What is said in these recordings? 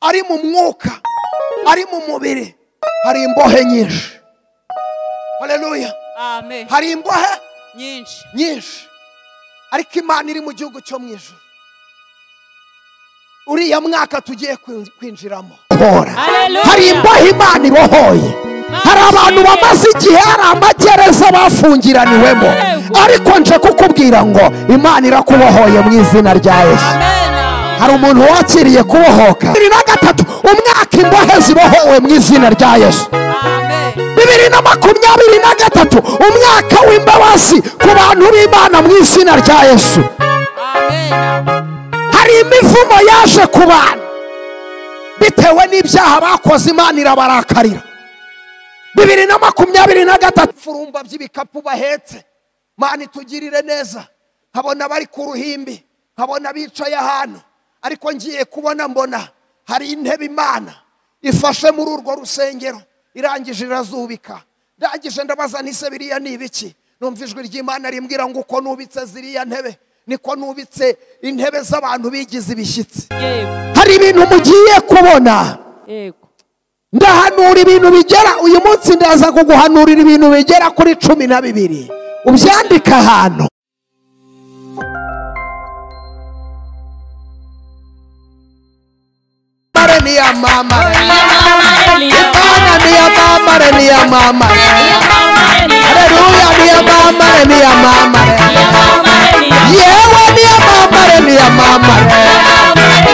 ari mu mwuka, ari mu mubiri, hari imbohe nyinshi. Haleluya. Amen. Hari imbohe nyinshi. Ariko Imana iri mu gihugu cyo mu ijuru. Uriya mwaka tugiye kwinjiramo. Hari imbohe Imana ibohoye. Hari abantu bamaze igihe hari amagereza bafungiraniwemo, ariko nje kukubwira ngo Imana irakubohoye mu izina rya Yesu. Hari umuntu wakiriye kubohoka. 2023 umwaka imbohe zibohowe mu izina rya Yesu. 2023 umwaka w'imbabazi ku bantu b'Imana mu izina rya Yesu. Hari imivumo yaje ku bantu bitewe n'ibyaha bakoze, Imana irabarakarira. 2023 furumba by'ibikapu bahetse, Imana itugirire neza. Nkabona bari ku ruhimbi, nkabona bicaye ahantu, ariko ngiye kubona mbona hari intebe Imana ifashe muri urwo rusengero, irangije irazubika. Ndangije ndabaza nise biriya ni ibiki? Numva ijwi ry'Imana rimbwira ngo uko nubitse ziriya ntebe niko nubitse intebe z'abantu bigize ibishyitsi. Hari ibintu mugiye kubona. Ndahanura ibintu bigera, uyu munsi ndaza kuguhanurira ibintu bigera kuri 12. Ubyandika ahantu. Ni ya mama, Imana ni ya mama, ni ya mama. Haleluya, ni ya mama, ni ya mama. Yewe ni ya mama, ni ya mama.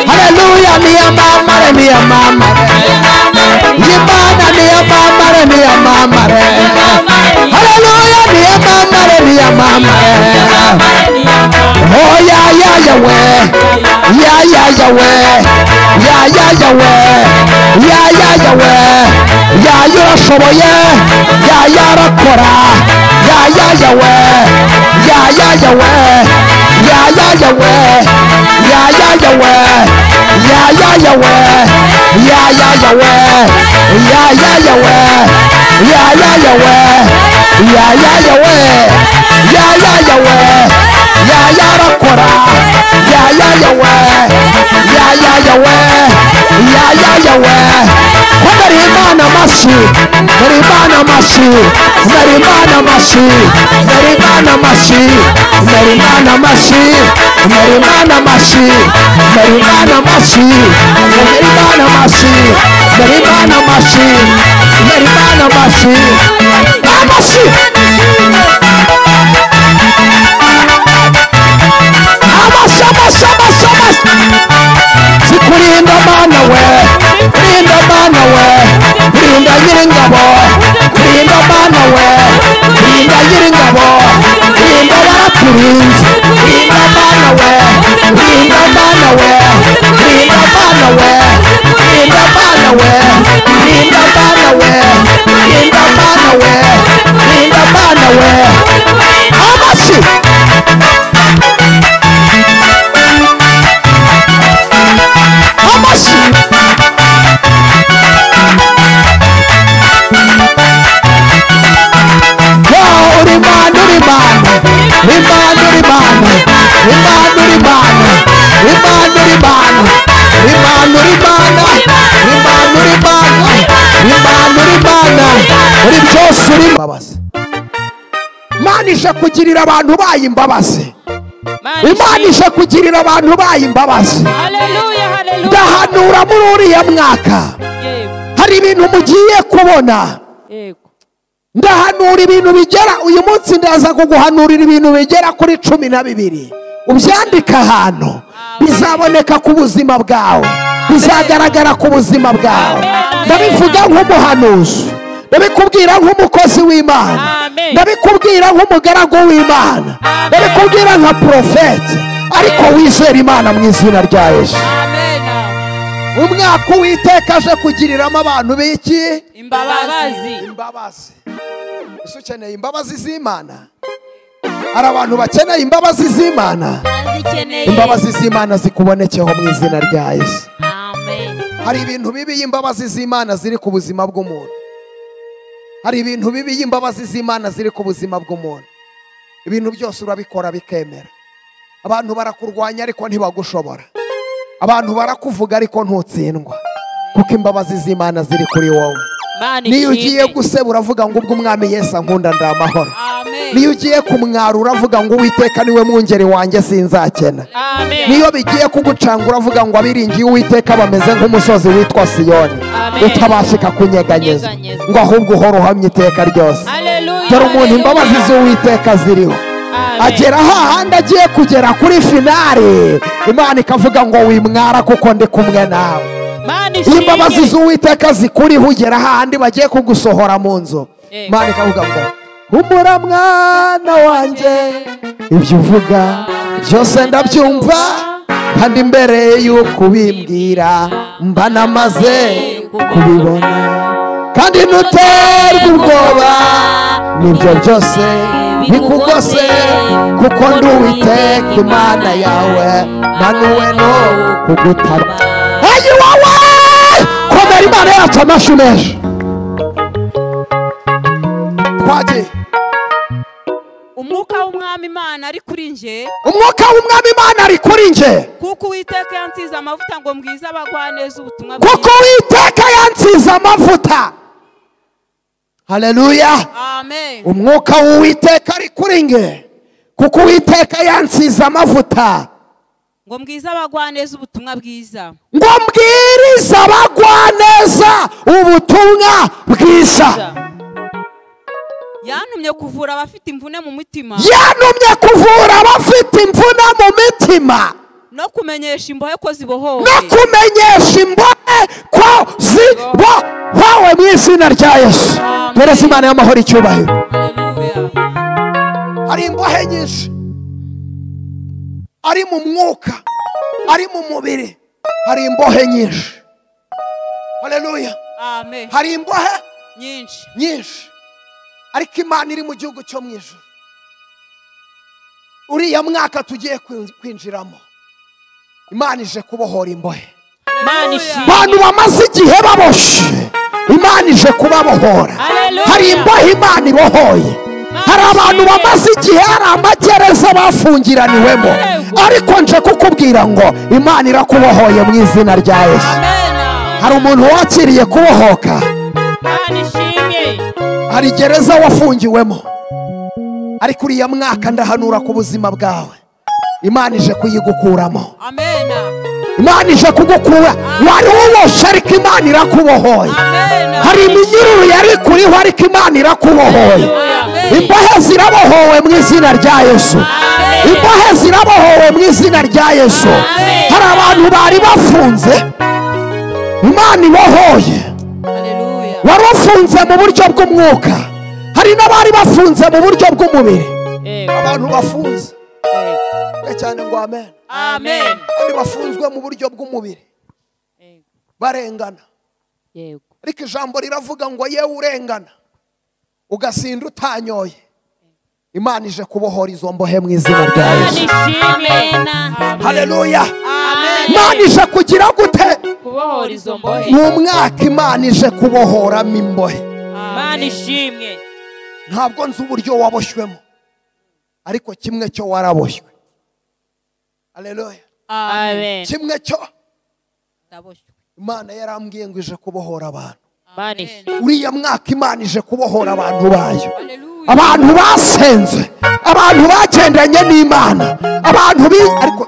Haleluya, ni ya mama, ni ya mama. Imana ni ya mama, ni ya mama. Haleluya, ni ya mama, ni ya mama. Oh ya ya ya we, ya ya ya we, ya ya ya we, ya ya ya we, ya yurashoboye, ya yarakora, ya ya ya we, ya ya ya we, ya ya ya we, ya ya ya we, ya ya ya we, ya ya ya we, ya ya ya we, ya ya ya we, ya ya ya we, ya ya ya we, ya yarakora, ya ya ya we, ya ya ya we, ya ya ya we. Kwari Imana mashi, kwari Imana mashi, kwari Imana mashi, kwari Imana mashi, kwari Imana mashi, kwari Imana mashi, kwari Imana mashi, kwari Imana mashi, kwari Imana mashi, kwari Imana mashi, mashi. Zikurinda Mana we, kurinda Mana we, kurinda Nyiringabo, kurinda Mana we, kurinda Nyiringabo, kurinda waraturinze, kurinda Mana we, kurinda Mana we, kurinda Mana we, kurinda Mana we, kurinda Mana we, kurinda Mana we, kurinda Mana we. Amashi. Imana ije kugirira abantu bayo imbabazi. Imana ije kugirira abantu bayo imbabazi. Ndahanura muri uriya mwaka hari ibintu mugiye kubona. Ndahanura ibintu bigera, uyu munsi ndaza kuguhanurira ibintu bigera kuri 12. Ubyandika ahantu, bizaboneka ku buzima bwawe, bizagaragara ku buzima bwawe. Ndabivuga nk'umuhanuzi, ndabikubwira nk'umukozi w'Imana, ndabikubwira nk'umugaragu w'Imana, ndabikubwira nka profete, ariko wizera Imana mu izina rya Yesu. Umwaka Uwiteka aje kugiriramo abantu b'iki? Imbabazi. Ese ukeneye imbabazi z'Imana? Hari abantu bakeneye imbabazi z'Imana. Imbabazi z'Imana zikubonekeho mu izina rya Yesu. Hari ibintu bibi y'imbabazi z'Imana ziri ku buzima bw'umuntu. Hari ibintu bibi y'imbabazi z'Imana ziri ku buzima bw'umuntu. Ibintu byose urabikora bikemera. Abantu barakurwanya ariko ntibagushobora. Abantu barakuvuga ariko ntutsindwa. kuko imbabazi z'Imana ziri kuri wowe. Niyo ugiye guseba uravuga ngo ubwo umwami Yesu ankunda ndamahoro. Niyo ugiye kumwara uravuga ngo Uwiteka niwe mwungeri wanjye sinzakena. Niyo bigiye kugucanga uravuga ngo abiringiye Uwiteka bameze nk'umusozi witwa Siyoni utabashika kunyeganyeza, ngo ahubwo uhora uhamye iteka ryose. Dore umuntu imbabazi z'Uwiteka ziriho, agera hahandi agiye kugera kuri finale, Imana ikavuga ngo wimwara kuko ndi kumwe nawe. Imbabazi z'Uwiteka zikuriho ugera hahandi bagiye kugusohora mu nzu, Imana ikavuga ngo humura mwana wanjye, ibyo uvuga byose ndabyumva, kandi mbere y'uko ubimbwira mba namaze kubibona, kandi ntuterwe ubwoba n'ibyo byose bikugose, kuko ndi Uwiteka Imana yawe, manuwe no kugutaba. Ayi wowe komera Imana yacu amashyi menshi. Twagiye. Umwuka w'umwami Imana ari kuri nje, umwuka w'umwami Imana ari kuri nje, kuko Uwiteka yansize amavuta ngo mbwize abagwaneza ubutumwa bwiza. kuko Uwiteka yansize amavuta. Haleluya. Amen. Umwuka w'Uwiteka ari kuri nge, kuko Uwiteka yansize amavuta ngo mbwize abagwaneza ubutumwa bwiza, ngo mbwirize abagwaneza ubutumwa bwiza. Yantumye kuvura abafite imvune mu mitima, yantumye kuvura abafite imvune mu mitima, no kumenyesha imbohe ko zibohowe, no kumenyesha imbohe ko zibohowe mu izina rya Yesu. Perezida Imana y'amahoro icyubahiro. Hari imbohe nyinshi, ari mu mwuka, ari mu mubiri, hari imbohe nyinshi. Haleluya. Amen. Hari imbohe nyinshi, ariko Imana iri mu gihugu cyo mu ijuru. Uriya mwaka tugiye kwinjiramo, Imana ije kubohora imbohe. Abantu bamaze igihe baboshe, Imana ije kubabohora. Hari imbohe Imana ibohoye. Hari abantu bamaze igihe hari amagereza bafungiraniwemo, ariko nje kukubwira ngo Imana irakubohoye mu izina rya Yesu. Hari umuntu wakiriye kubohoka, hari gereza wafungiwemo, ariko uriya mwaka ndahanura ku buzima bwawe, Imana ije kuyigukuramo. Imana ije kugukura. Wari uboshe ariko Imana irakubohoye. Hari iminyururu yari kuriho ariko Imana irakubohoye. Imbohe zirabohowe mu izina rya Yesu. Imbohe zirabohowe mu izina rya Yesu. Hari abantu bari bafunze, Imana ibohoye. Wari ufunze mu buryo bw'umwuka, hari n'abari bafunze mu buryo bw'umubiri. Abantu bafunze cyane ngo amen. Amen. Kandi bafunzwe mu buryo bw'umubiri barengana, ariko ijambo riravuga ngo yewe urengana ugasinda utanyoye, Imana ije kubohora izo mbohe mu izina rya Yesu. Haleluya. Imana ije kugira gute? Kubohora izo mbohe. Mu mwaka Imana ije kubohoramo imbohe. Imana ishimwe. Ntabwo nzi uburyo waboshywe, ariko kimwe cyo waraboshywe. Haleluya. Amen. Kimwe cyo ndaboshywe. Imana yarambwiye ngo ije kubohora abantu. uriya mwaka Imana ije kubohora abantu bayo, abantu basenze, abantu bagendanye n'Imana, abantu ariko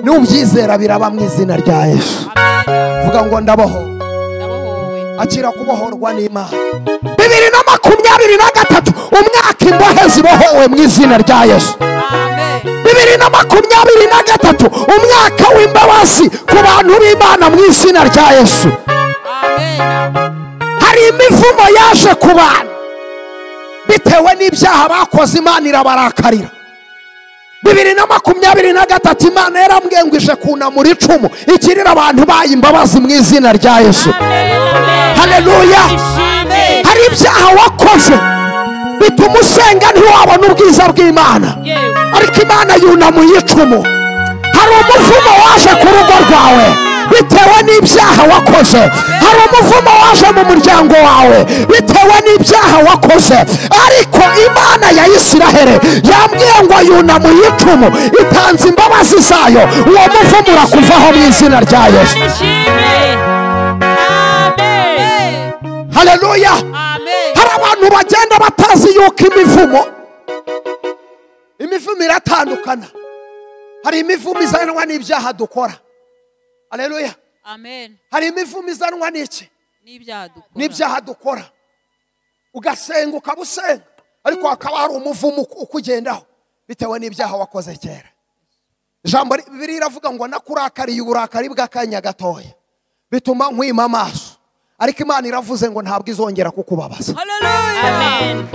n'ubyizera biraba mu izina rya Yesu. Vuga ngo ndabohowe, akira kubohorwa n'Imana. 2023 umwaka imbohe zibohowe mu izina rya Yesu. 2023 umwaka w'imbabazi ku bantu b'Imana mu izina rya Yesu. Hari imivumo yaje ku bantu bitewe n'ibyaha bakoze, Imana irabarakarira. 2023 Imana yarambwiye ngo ije kunamura icumu ikirira abantu baye imbabazi mu izina rya Yesu. Haleluya. Hari ibyaha wakoze bituma usenga ntiwabona ubwiza bw'Imana, ariko Imana yunamuye icumu. Hari umuvumo waje ku rugo rwawe bitewe n'ibyaha wakoze, hari umuvumo waje mu muryango wawe bitewe n'ibyaha wakoze, ariko Imana ya Isiraheli yambwiye ngo yunamuye icumu, itanze imbabazi zayo, uwo muvumo urakuvaho mu izina rya Yesu. yuko imivumo iratandukana. Hari imivumo izanwa n'ibyaha dukora. Haleluya. Amen. Hari imivumo izanwa n'iki? N'ibyaha dukora. Ugasenga ukabusenga, ariko hakaba hari umuvumo ukugendaho bitewe n'ibyaha wakoze kera. Ijambo Bibiliya iravuga ngo nakurakariye uburakari bw'akanya gatoya bituma nkwima amaso, ariko Imana iravuze ngo ntabwo izongera kukubabaza. Amen.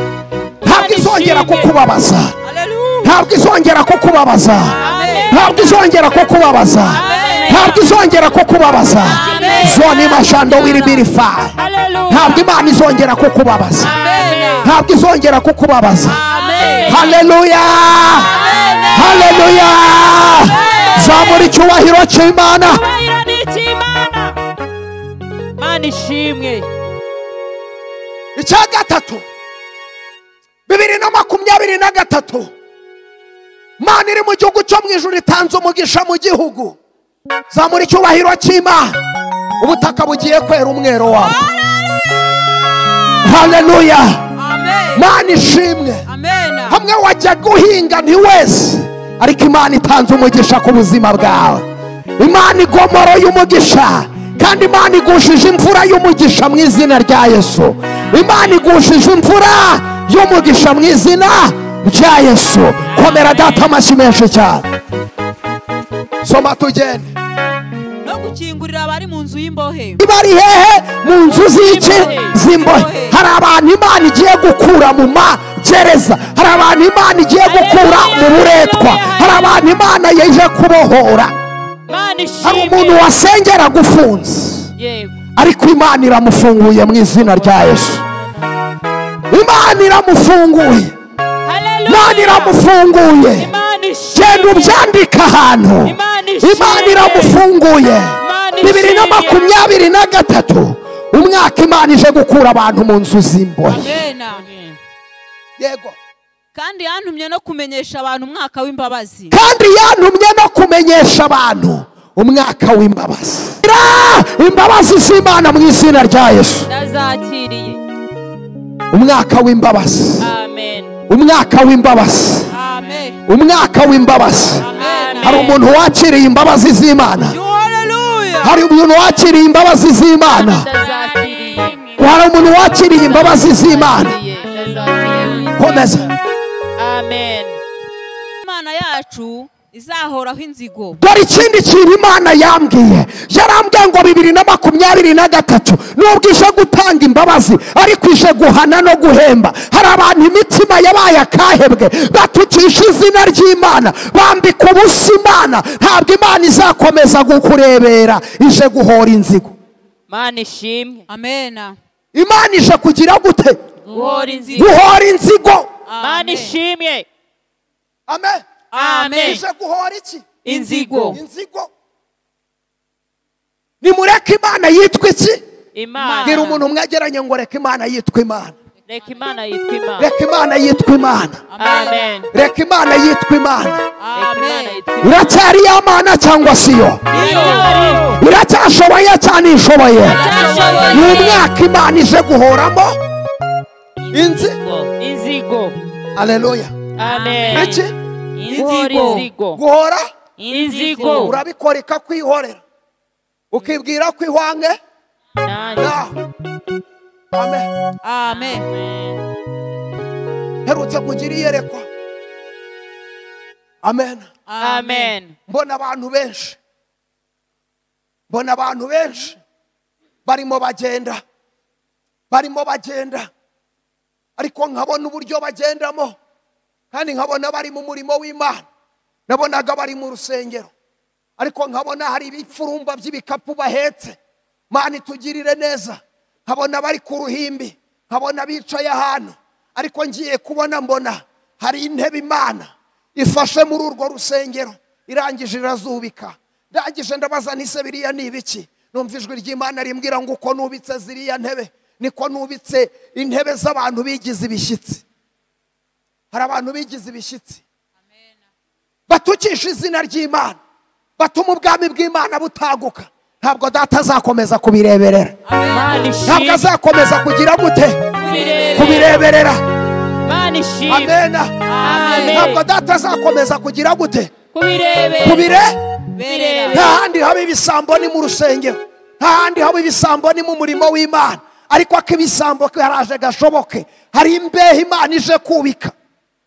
Ntabwo izongera kukubabaza. Ntabwo izongera kukubabaza. Ntabwo izongera kukubabaza. Ntabwo izongera kukubabaza. Zoni mashando wiribirifa. Ntabwo Imana izongera kukubabaza. Ntabwo izongera kukubabaza. Haleluya. Haleluya. Zamura icyubahiro cy'Imana. Mana ishimwe. Icya gatatu, 2023, Mana iri mu gihugu cyo mu ijuru itanze umugisha mu gihugu. Zamura icyubahiro cy'Imana. Ubutaka bugiye kwera umwero wawe. Haleluya. Mana ishimwe. Hamwe wajya guhinga ntiwese, ariko Imana itanze umugisha ku buzima bwawe. Imana igomoro y'umugisha, kandi Imana igushije imvura y'umugisha mu izina rya Yesu. Imana igushije imvura y'umugisha mu izina rya Yesu. Komera data amashyi menshi cyane. Soma tugende. No gukingurira abari mu nzu y'imbohe. Bari hehe? Mu nzu z'iki? Z'imbohe. Hari abantu Imana igiye gukura mu magereza. Hari abantu Imana igiye gukura mu buretwa. Hari abantu Imana yeje kubohora. Hari umuntu wasengera gufunze, ariko Imana iramufunguye mu izina rya Yesu. Imana iramufunguye. Imana iramufunguye. Genda ubyandika ahantu. Imana iramufunguye. 2023, umwaka Imana ije gukura abantu mu nzu z'imbohe. Yego. Kandi yantumye no kumenyesha abantu umwaka w'imbabazi. Kandi yantumye no kumenyesha abantu umwaka w'imbabazi. Imbabazi z'Imana mu izina rya Yesu. Ndazakiriye. Umwaka w'imbabazi. Amen. Umwaka w'imbabazi. Amen. Umwaka w'imbabazi. Hari umuntu wakiriye imbabazi z'Imana. Hari umuntu wakiriye imbabazi z'Imana. Hari umuntu wakiriye imbabazi z'Imana. Komeza. Amen. Imana yacu izahoraho inzigo. Dore ikindi kintu Imana yambwiye. Yarambwiye ngo 2023 nubwo ije gutanga imbabazi, ariko ije guhana no guhemba. Hari abantu imitima yabaye akahebwe, batukisha izina ry'Imana, bambika ubusa Imana. Ntabwo Imana izakomeza gukurebera, ije guhora inzigo. Mana ishimwe. Amen. Imana ije kugira gute? Guhora inzigo. Guhora inzigo. Mana ishimwe. Amen. Amen. Ije guhora iki? Inzigo. Inzigo. Nimureke Imana yitwa iki? Imana. Gira umuntu mwegeranye ngo reka Imana yitwa Imana. Reka Imana yitwa Imana. Reka Imana yitwa Imana. Amen. Reka Imana yitwa Imana. Amen. Iracyari y'Imana cyangwa siyo? Iracyashoboye cyane ishoboye. Ni umwaka Imana ije guhoramo inzigo. Haleluya. Amen. Iki? Inzigo. Guhora inzigo. Urabikora ikakwihorera, ukibwira ko ihwange. Amen. Amen. Herutse kugira iyerekwa. Amen. Amen. Mbona abantu benshi barimo bagenda, ariko nkabona uburyo bagendamo, kandi nkabona bari mu murimo w'Imana. Nabonaga bari mu rusengero, ariko nkabona hari ibipfurumba by'ibikapu bahetse. Mana itugirire neza. Nkabona bari ku ruhimbi, nkabona bicaye ahantu, ariko ngiye kubona mbona hari intebe Imana ifashe muri urwo rusengero, irangije irazubika. Ndangije ndabaza nise biriya ni ibiki? Numva ijwi ry'Imana rimbwira ngo uko nubitse ziriya ntebe niko nubitse intebe z'abantu bigize ibishyitsi. Hari abantu bigize ibishyitsi, batukisha izina ry'Imana, batuma ubwami bw'Imana butaguka. Ntabwo data azakomeza kubireberera. Ntabwo azakomeza kugira gute? Kubireberera. Imana ishimwe. amena. Amen. Ntabwo data azakomeza kugira gute Kubirebe. kubire nta handi haba ibisambo ni mu rusengero, nta handi haba ibisambo ni mu murimo w'Imana, ariko akibisambo karaje gashoboke. Hari imbehe Imana ije kubika.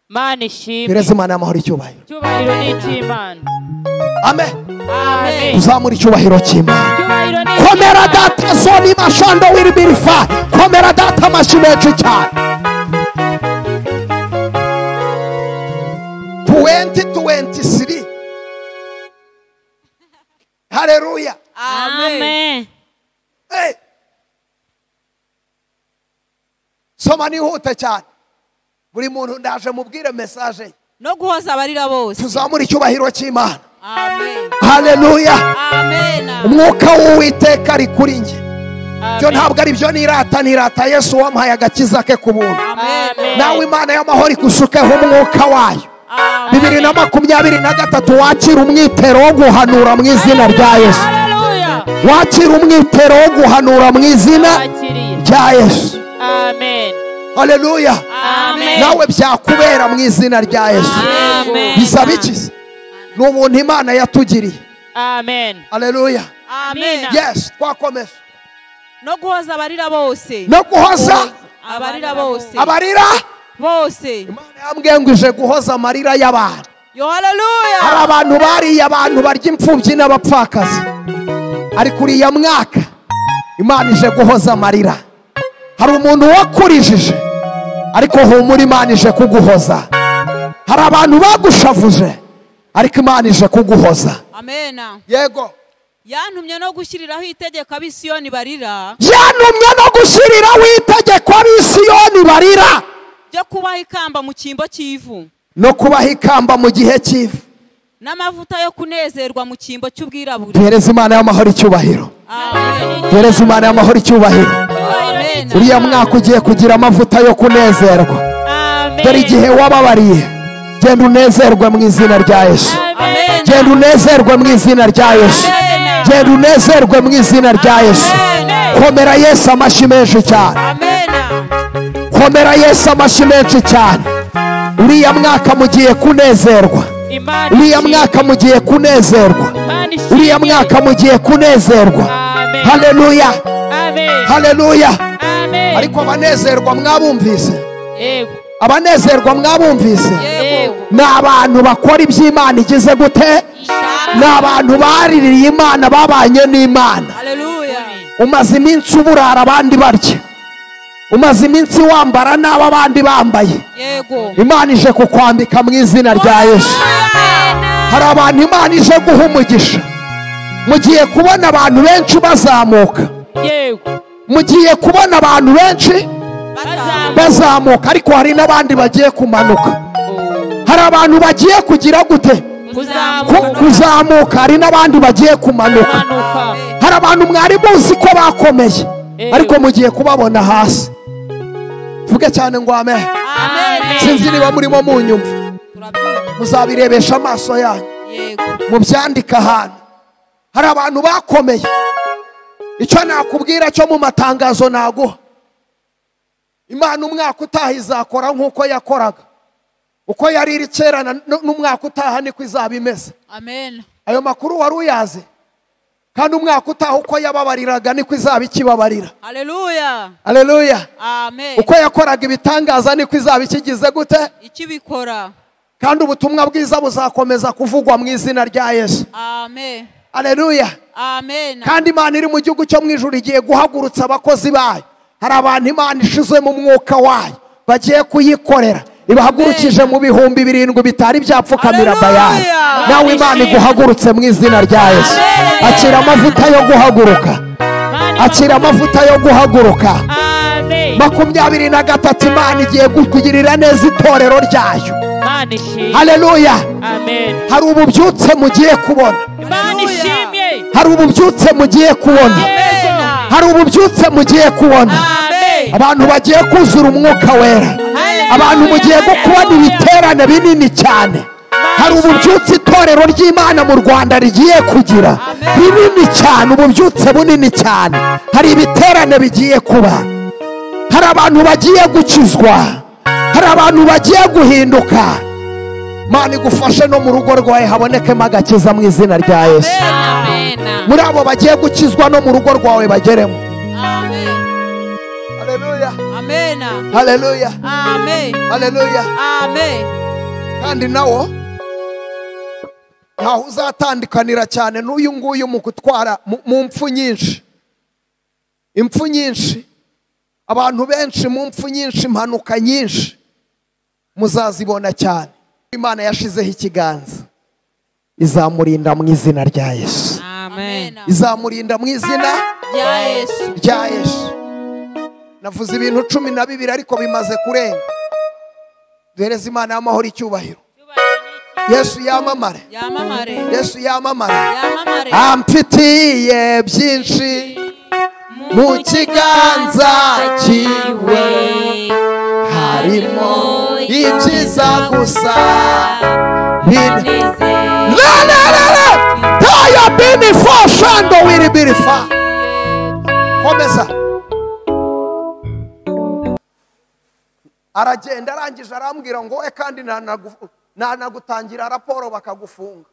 Imana ishimwe. Pereza Imana y'amahoro icyubahiro. Icyubahiro ni icy'Imana. Amen. Amen. Uzamura icyubahiro cy'Imana. Icyubahiro ni Komera icy'Imana. data zoni mashando w'iribirifa. Komera data amashyi menshi cyane. 2023. Haleluya. Amen. Hey. Soma nihute cyane. Buri muntu ndaje mubwire message. No guhoza abarira bose. Tuzamura icyubahiro cy'Imana. Amen. Haleluya. Amen. Umwuka w'Uwiteka ari kuri njye. Byo ntabwo ari byo nirata Yesu wampaye agakiza ke ku buntu. Amen. Nawe Imana y'amahoro igusukeho umwuka wayo. 2023 wakira umwitero wo guhanura mu izina rya Yesu. Haleluya. Wakira umwitero wo guhanura mu izina rya Yesu. Amen. Haleluya. Amen. Nawe byakubera mu izina rya Yesu. Amen. Bisaba iki? Ni ubuntu Imana yatugiriye. Amen. Haleluya. Amen. Yes, twakomeza. No guhoza abarira bose. No guhoza Abarira bose. abarira Bose. Imana yambwiye ngo ije guhoza amarira y'abantu. Yo haleluya. Hari abantu bariye abantu barya imfubyi n'abapfakazi, ariko uriya mwaka Imana ije guhoza amarira. Hari umuntu wakurijije, ariko humura Imana ije kuguhoza. Hari abantu bagushavuje, ariko Imana ije kuguhoza. Amen. Yego. Yantumye no gushyiriraho itegeko ab'Isiyoni barira. Yantumye no gushyiriraho itegeko ab'Isiyoni barira. Byo kubaha ikamba mu cyimbo cy'ivu. No kubaha ikamba mu gihe cy'ivu. N'amavuta yo kunezerwa mu cyimbo cy'ubwirabure. Duhereze Imana y'amahoro icyubahiro. Amen. Duhereze Imana y'amahoro icyubahiro. Amen. Uriya mwaka ugiye kugira amavuta yo kunezerwa. Amen. Dore igihe wababariye, genda unezerwe mu izina rya Yesu. Amen. Genda unezerwe mu izina rya Yesu. Genda unezerwe mu izina rya Yesu. Komera Yesu amashyi menshi cyane. Amen. Komera Yesu amashyi menshi cyane. Uriya mwaka mugiye kunezerwa. Uriya mwaka mugiye kunezerwa. Uriya mwaka mugiye kunezerwa. Haleluya. Haleluya. Ariko abanezerwa mwabumvise? Abanezerwa mwabumvise? Ni abantu bakora iby'Imana igize gute? Ni abantu baririye Imana, babanye n'Imana. Haleluya. Umaze iminsi uburara abandi barya, umaze iminsi wambara n'abo abandi bambaye. Yego. Imana ije kukwambika mu izina rya Yesu. Hari abantu Imana ije guha umugisha. Mugiye kubona abantu benshi bazamuka. Yego. Mugiye kubona abantu benshi bazamuka, ariko hari n'abandi bagiye kumanuka. Hari abantu bagiye kugira gute? Kuzamuka. Hari n'abandi bagiye kumanuka. Hari abantu mwari muzi ko bakomeye, ariko mugiye kubabona hasi. Vuge cyane ngo amen. Sinzi niba murimo munyumva. Muzabirebesha amaso yanyu. Mubyandika ahantu. Hari abantu bakomeye. Icyo nakubwira cyo mu matangazo naguha, Imana umwaka utaha izakora nk'uko yakoraga. Uko yari iri kera n'umwaka utaha niko izaba imeze. Amen. Ayo makuru wari uyazi? Kandi umwaka utaha uko yababariraga niko izaba ikibabarira. Haleluya. Haleluya. Amen. Uko yakoraga ibitangaza niko izaba ikigize gute? Ikibikora. Kandi ubutumwa bwiza buzakomeza kuvugwa mu izina rya Yesu. Amen. Haleluya. Amen. Kandi Imana iri mu gihugu cyo mu ijuru igiye guhagurutsa abakozi bayo. Hari abantu Imana ishize mu mwuka wayo bagiye kuyikorera, ibahagurukije mu bihumbi 7 bitari byapfukamira Bayali. Nawe Imana iguhagurutse mu izina rya Yesu. Akira amavuta yo guhaguruka. Akira amavuta yo guhaguruka. 23 Imana igiye kugirira neza itorero ryayo. Haleluya. Hari ububyutse mugiye kubona. Hari ububyutse mugiye kubona. Hari ububyutse mugiye kubona. Abantu bagiye kuzura umwuka wera. Abantu mugiye kubona ibiterane binini cyane. Hari ububyutse itorero ry'Imana mu Rwanda rigiye kugira binini cyane, ububyutse bunini cyane. Hari ibiterane bigiye kuba. Hari abantu bagiye gukizwa. hari abantu bagiye guhinduka. Mana igufashe no mu rugo rwawe habonekemo agakiza mu izina rya Yesu. Muri abo bagiye gukizwa no mu rugo rwawe bageremo. Haleluya. Amen. Haleluya. Amen. Haleluya. Amen. Kandi nawo ntaho uzatandukanira cyane n'uyu nguyu mu gutwara mu mpfu nyinshi. Impfu nyinshi, abantu benshi mu mpfu nyinshi, impanuka nyinshi muzazibona cyane. Imana yashizeho ikiganza, izamurinda mu izina rya Yesu. Amen. Izamurinda mu izina rya Yesu. rya Yesu. Navuze ibintu 12 ariko bimaze kurenga. Duhereze Imana y'amahoro icyubahiro. Yesu yamamare. Yamamare. Yesu yamamare. Yamamare. Amfitiye byinshi mu kiganza cyiwe, harimo ibyiza gusa. Taya bini fo shando wiri biri fa. Komeza. Aragenda arangije arambwira ngo we kandi nanagutangira raporo bakagufunga.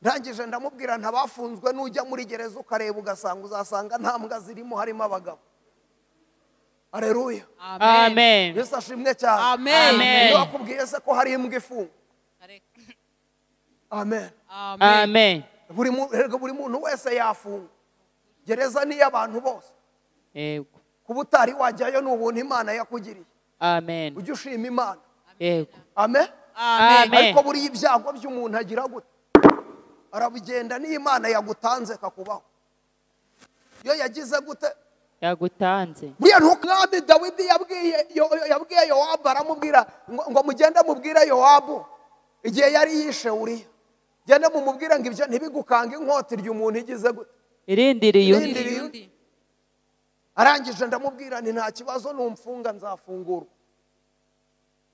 Ndangije ndamubwira ntabafunzwe nujya muri gereza ukareba ugasanga uzasanga nta mbwa zirimo harimo abagabo. Haleluya. Amen. Yesu ashimwe cyane. Amen. Wakubwiye se ko hari imbwa ifunga. Amen. Amen. Buri muntu wese yafunga. Gereza ni y'abantu bose. Yego. Kuba utari wajyayo n'ubuntu Imana yakugiriye. Amen. Ujye ushima Imana. Yego. Amen. Amen. Ariko buri ibyago by'umuntu agira gute? Arabigenda n'Imana yagutanze kakubaho. Yo yagize gute? Yagutanze. Buriya ntukambi Dawidi yabwiye Yowabu, aramubwira ngo mugende mubwire Yowabu igihe yari yishe Uriya. Gende mumubwira ngo ibyo ntibigukanga inkota ry'umuntu igize gute? Irindiriye undi. Arangije ndamubwira nti nta kibazo numfunga nzafungurwa.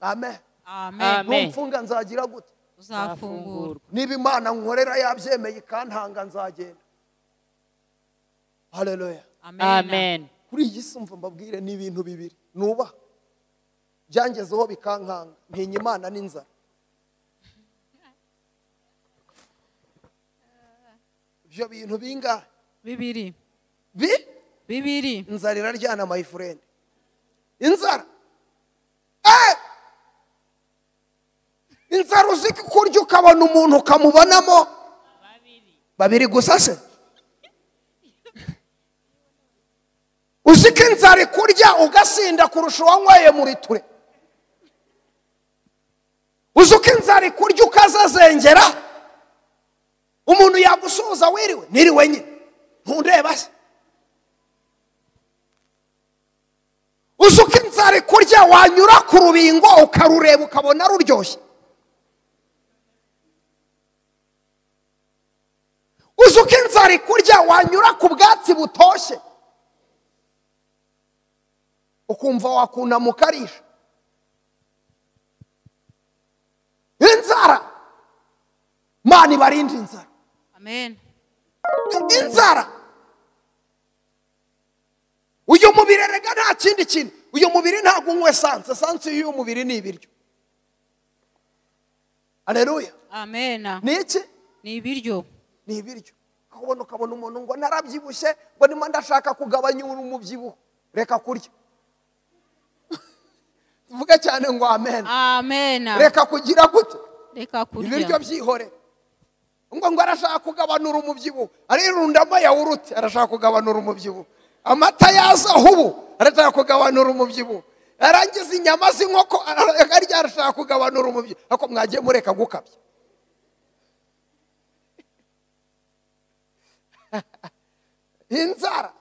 Amen. Amen. Numfunga nzagira gute? Uzafungurwa. Niba Imana nkorera yabyemeye ikantanga nzagenda. Haleluya. Amen. Kuri iyi si mva mbabwire ni ibintu bibiri nuba byangezeho bikankanga, ntinya Imana n'inzara. Ibyo bintu bingahe? Bibiri. Bibiri. Inzara iraryana my friend. Inzara. Inzara uziki kurya ukabona umuntu ukamubonamo babiri gusa se. Uziki inzara kurya ugasinda kurusha wanyweye muri ture. Uzuki inzara kurya ukazazengera umuntu yagusuhuza wiriwe niriwe nyine ntundeba se. Uzuki inzara kurya wanyura ku rubingo ukarureba ukabona ruryoshye. Uzuki inzara kurya wanyura ku bwatsi butoshye ukumva wakuna karisha. Inzara Mana ibarinde inzara. Amen. Inzara uyu mubiri rega nta kindi kintu. Uyu mubiri ntabwo unywe sanse y'uyu mubiri ni ibiryo. Haleluya. Amen. Ni iki? Ni ibiryo. Ni ibiryo. Ukabona umuntu ngo narabyibushye ngo nima ndashaka kugabanya umubyibuho. Reka kurya. Tuvuga cyane ngo amen. Amen. Reka kugira gute? Reka kurya. Ibiryo byihore. Ngo arashaka kugabanura umubyibuho. Arirundamo yawurute arashaka kugabanura umubyibuho. Amata yaza hubu arashaka kugabanura umubyibuho. Arangiza inyama z'inkoko arashaka kugabanura umubyibuho. Ako mwagiye mureka gukabya. Inzara.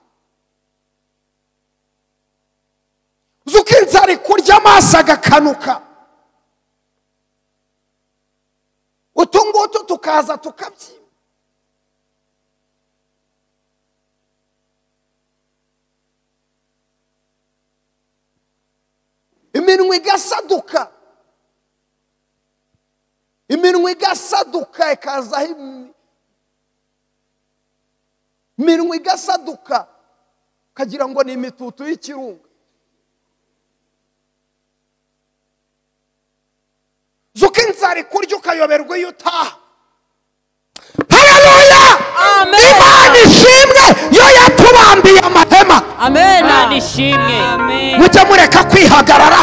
Zuki inzara kurya amaso agakanuka. Utungutu tukaza tukabyiba. Iminwa igasaduka. Iminwa igasaduka ikazaho iminwa igasaduka kagira ngo ni imitutu y'ikirunga. ntuzayoberwe iyo utaha. Haleluya! Imana ishimwe yo yatubambiye amahema. Amen. Imana ishimwe. Mujye mureka kwihagarara.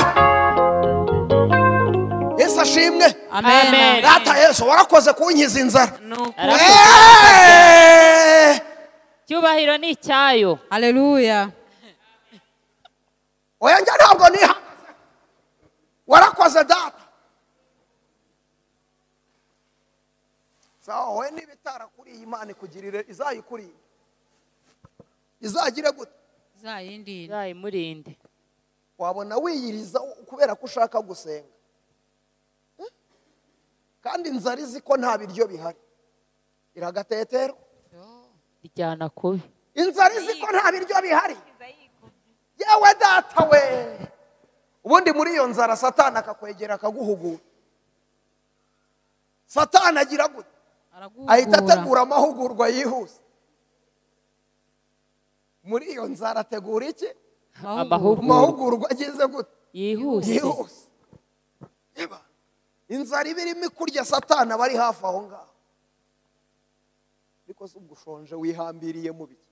Yesu ashimwe. Amen. Data Yesu warakoze kunkiza inzara. Cyubahiro ni icyayo. Haleluya. Oya njye ntabwo nihagaze. Warakoze data. Sawa we nibitara kuri iyi Imana ikugirire izayikuriye. Izagire gute? Zayindi. Zayimurinde. Wabona wiyiriza kubera ko ushaka gusenga. Kandi inzara izi ko nta biryo bihari. Iragatetero. Bijyana kubi. Inzara izi ko nta biryo bihari. Yewe data we. Ubundi muri iyo nzara Satani akakwegera akaguhugura. Satani agira gute? Ahita ategura amahugurwa yihuse. Muri iyo nzara ategura iki? Amahugurwa ageze gute? Yihuse. Yeba. Inzara ibirimo kurya Satani abari hafi aho ngaho. Ariko se ugushonje wihambiriye mu biki?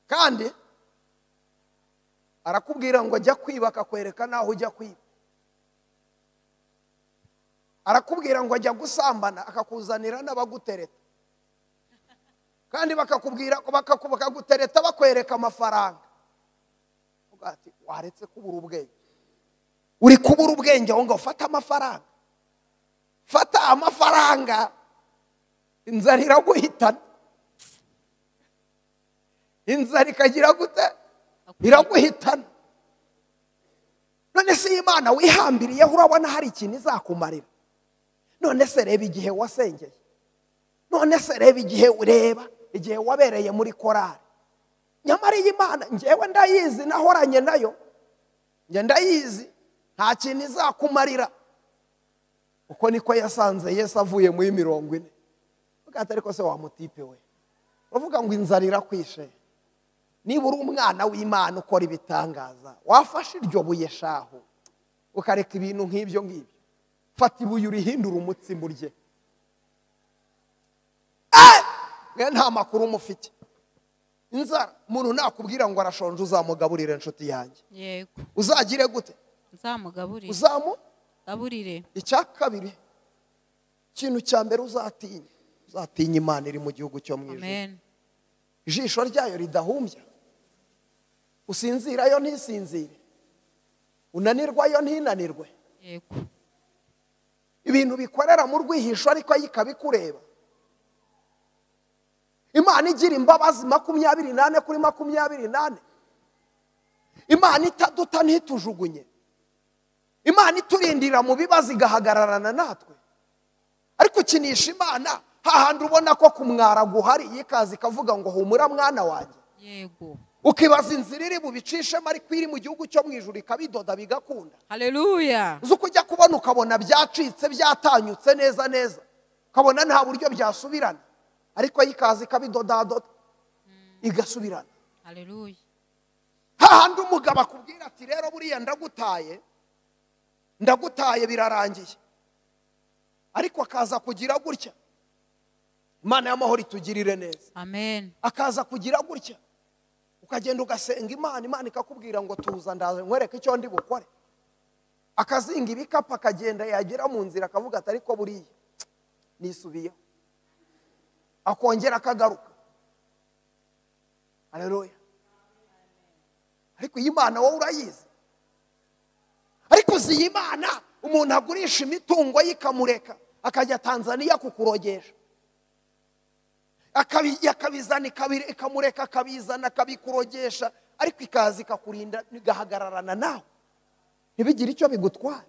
Kandi arakubwira ngo ajya kwiba akakwereka naho ujya kwiba. Arakubwira ngo ajya gusambana akakuzanira n'abagutereta. Kandi bakakubwira ko bakagutereta bakwereka amafaranga. Uvuga ati waretse kubura ubwenge. Uri kubura ubwenge aho ngo fata amafaranga. Fata amafaranga. Inzara iraguhitana. Inzara ikagira gute? Iraguhitana. None se Imana wihambiriye urabona hari ikintu izakumarira. None se reba igihe wasengeye. None se reba igihe ureba, igihe wabereye muri korari. Nyamara iyi Imana njyewe ndayizi nahoranye nayo. Nge ndayizi nta kintu izakumarira. Uko niko yasanze Yesu avuye muri 40. Ugata ariko se wa mutipe we. Bavuga ngo inzara irakwishe. Niba uri umwana w'Imana ukora ibitangaza, wafashe iryo buye shaho ukareka ibintu nk'ibyo ngibyo. Fata ibuye urihindura umutsima urye. Mwe nta makuru mufite. Inzara umuntu nakubwira ngo arashonje uzamugaburire inshuti yanjye. Yego. Uzagire gute? Uzamugaburire. Gaburire. Icya kabiri. Ikintu cya mbere uzatinya. Uzatinya Imana iri mu gihugu cyo mu ijuru. Amen. Ijisho ryayo ridahumbya. Usinzira yo ntisinzire. Unanirwa yo ntinanirwe. Yego. Ibintu bikorera mu rwihisho ariko yikabikureba. Imana igira imbabazi 28 kuri 28. Imana itaduta ntitujugunye. Imana iturindira mu bibazo igahagararana natwe. Ariko ukinisha Imana hahandi ubona ko kumwara guhari yikazi kavuga ngo humura mwana wanjye. Yego. Ukibaza inzira iri bubicishemo ariko iri mu gihugu cyo mu ijuru ikabidoda bigakunda. Haleluya. Uzuko ujya kubona ukabona byacitse byatanyutse neza neza. Ukabona nta buryo byasubirana. Ariko yikazi kabidodadoda igasubirana. Haleluya. Hahandi umugabo akubwira ati rero buriya ndagutaye birarangiye. Ariko akaza kugira gutya. Imana y'amahoro itugirire neza. Amen. Akaza kugira gutya. Ukagenda ugasenga Imana ikakubwira ngo tuza ndaje nkwereke icyo ndi bukore. Akazinga ibikapu akagenda yagera mu nzira akavuga ati ariko buriya nisubiye. Akongera akagaruka. Haleluya. Ariko iyi Imana wowe urayizi. Ariko uzi Imana umuntu agurisha imitungo yikamureka akajya Tanzania kukurogesha. Akabizana ikamureka akabizana akabikurogesha ariko ikazi ikakurinda igahagararana nawe. Ntibigire icyo bigutwara.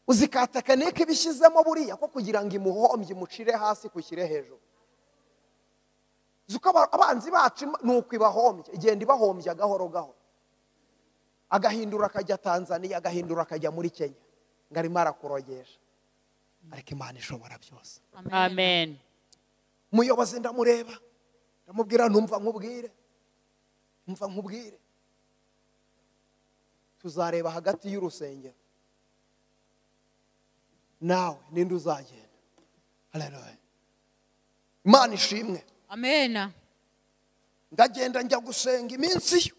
Uzikataka neke bishyizemo buriya ko kugira ngo imuhombye mucire hasi kushyire hejuru. Zuko abanzi bacu nuko ibahombye igenda ibahombye gahoro gahoro. Agahindura akajya Tanzania agahindura akajya muri Kenya ngarimo arakurogesha. Ariko Imana ishobora byose. Amen. Muyobozi ndamureba ndamubwira numva nkubwire tuzareba hagati y'urusengero nawe ninde uzagenda. Haleluya. Imana ishimwe. Amen. Ndagenda njya gusenga iminsi yo.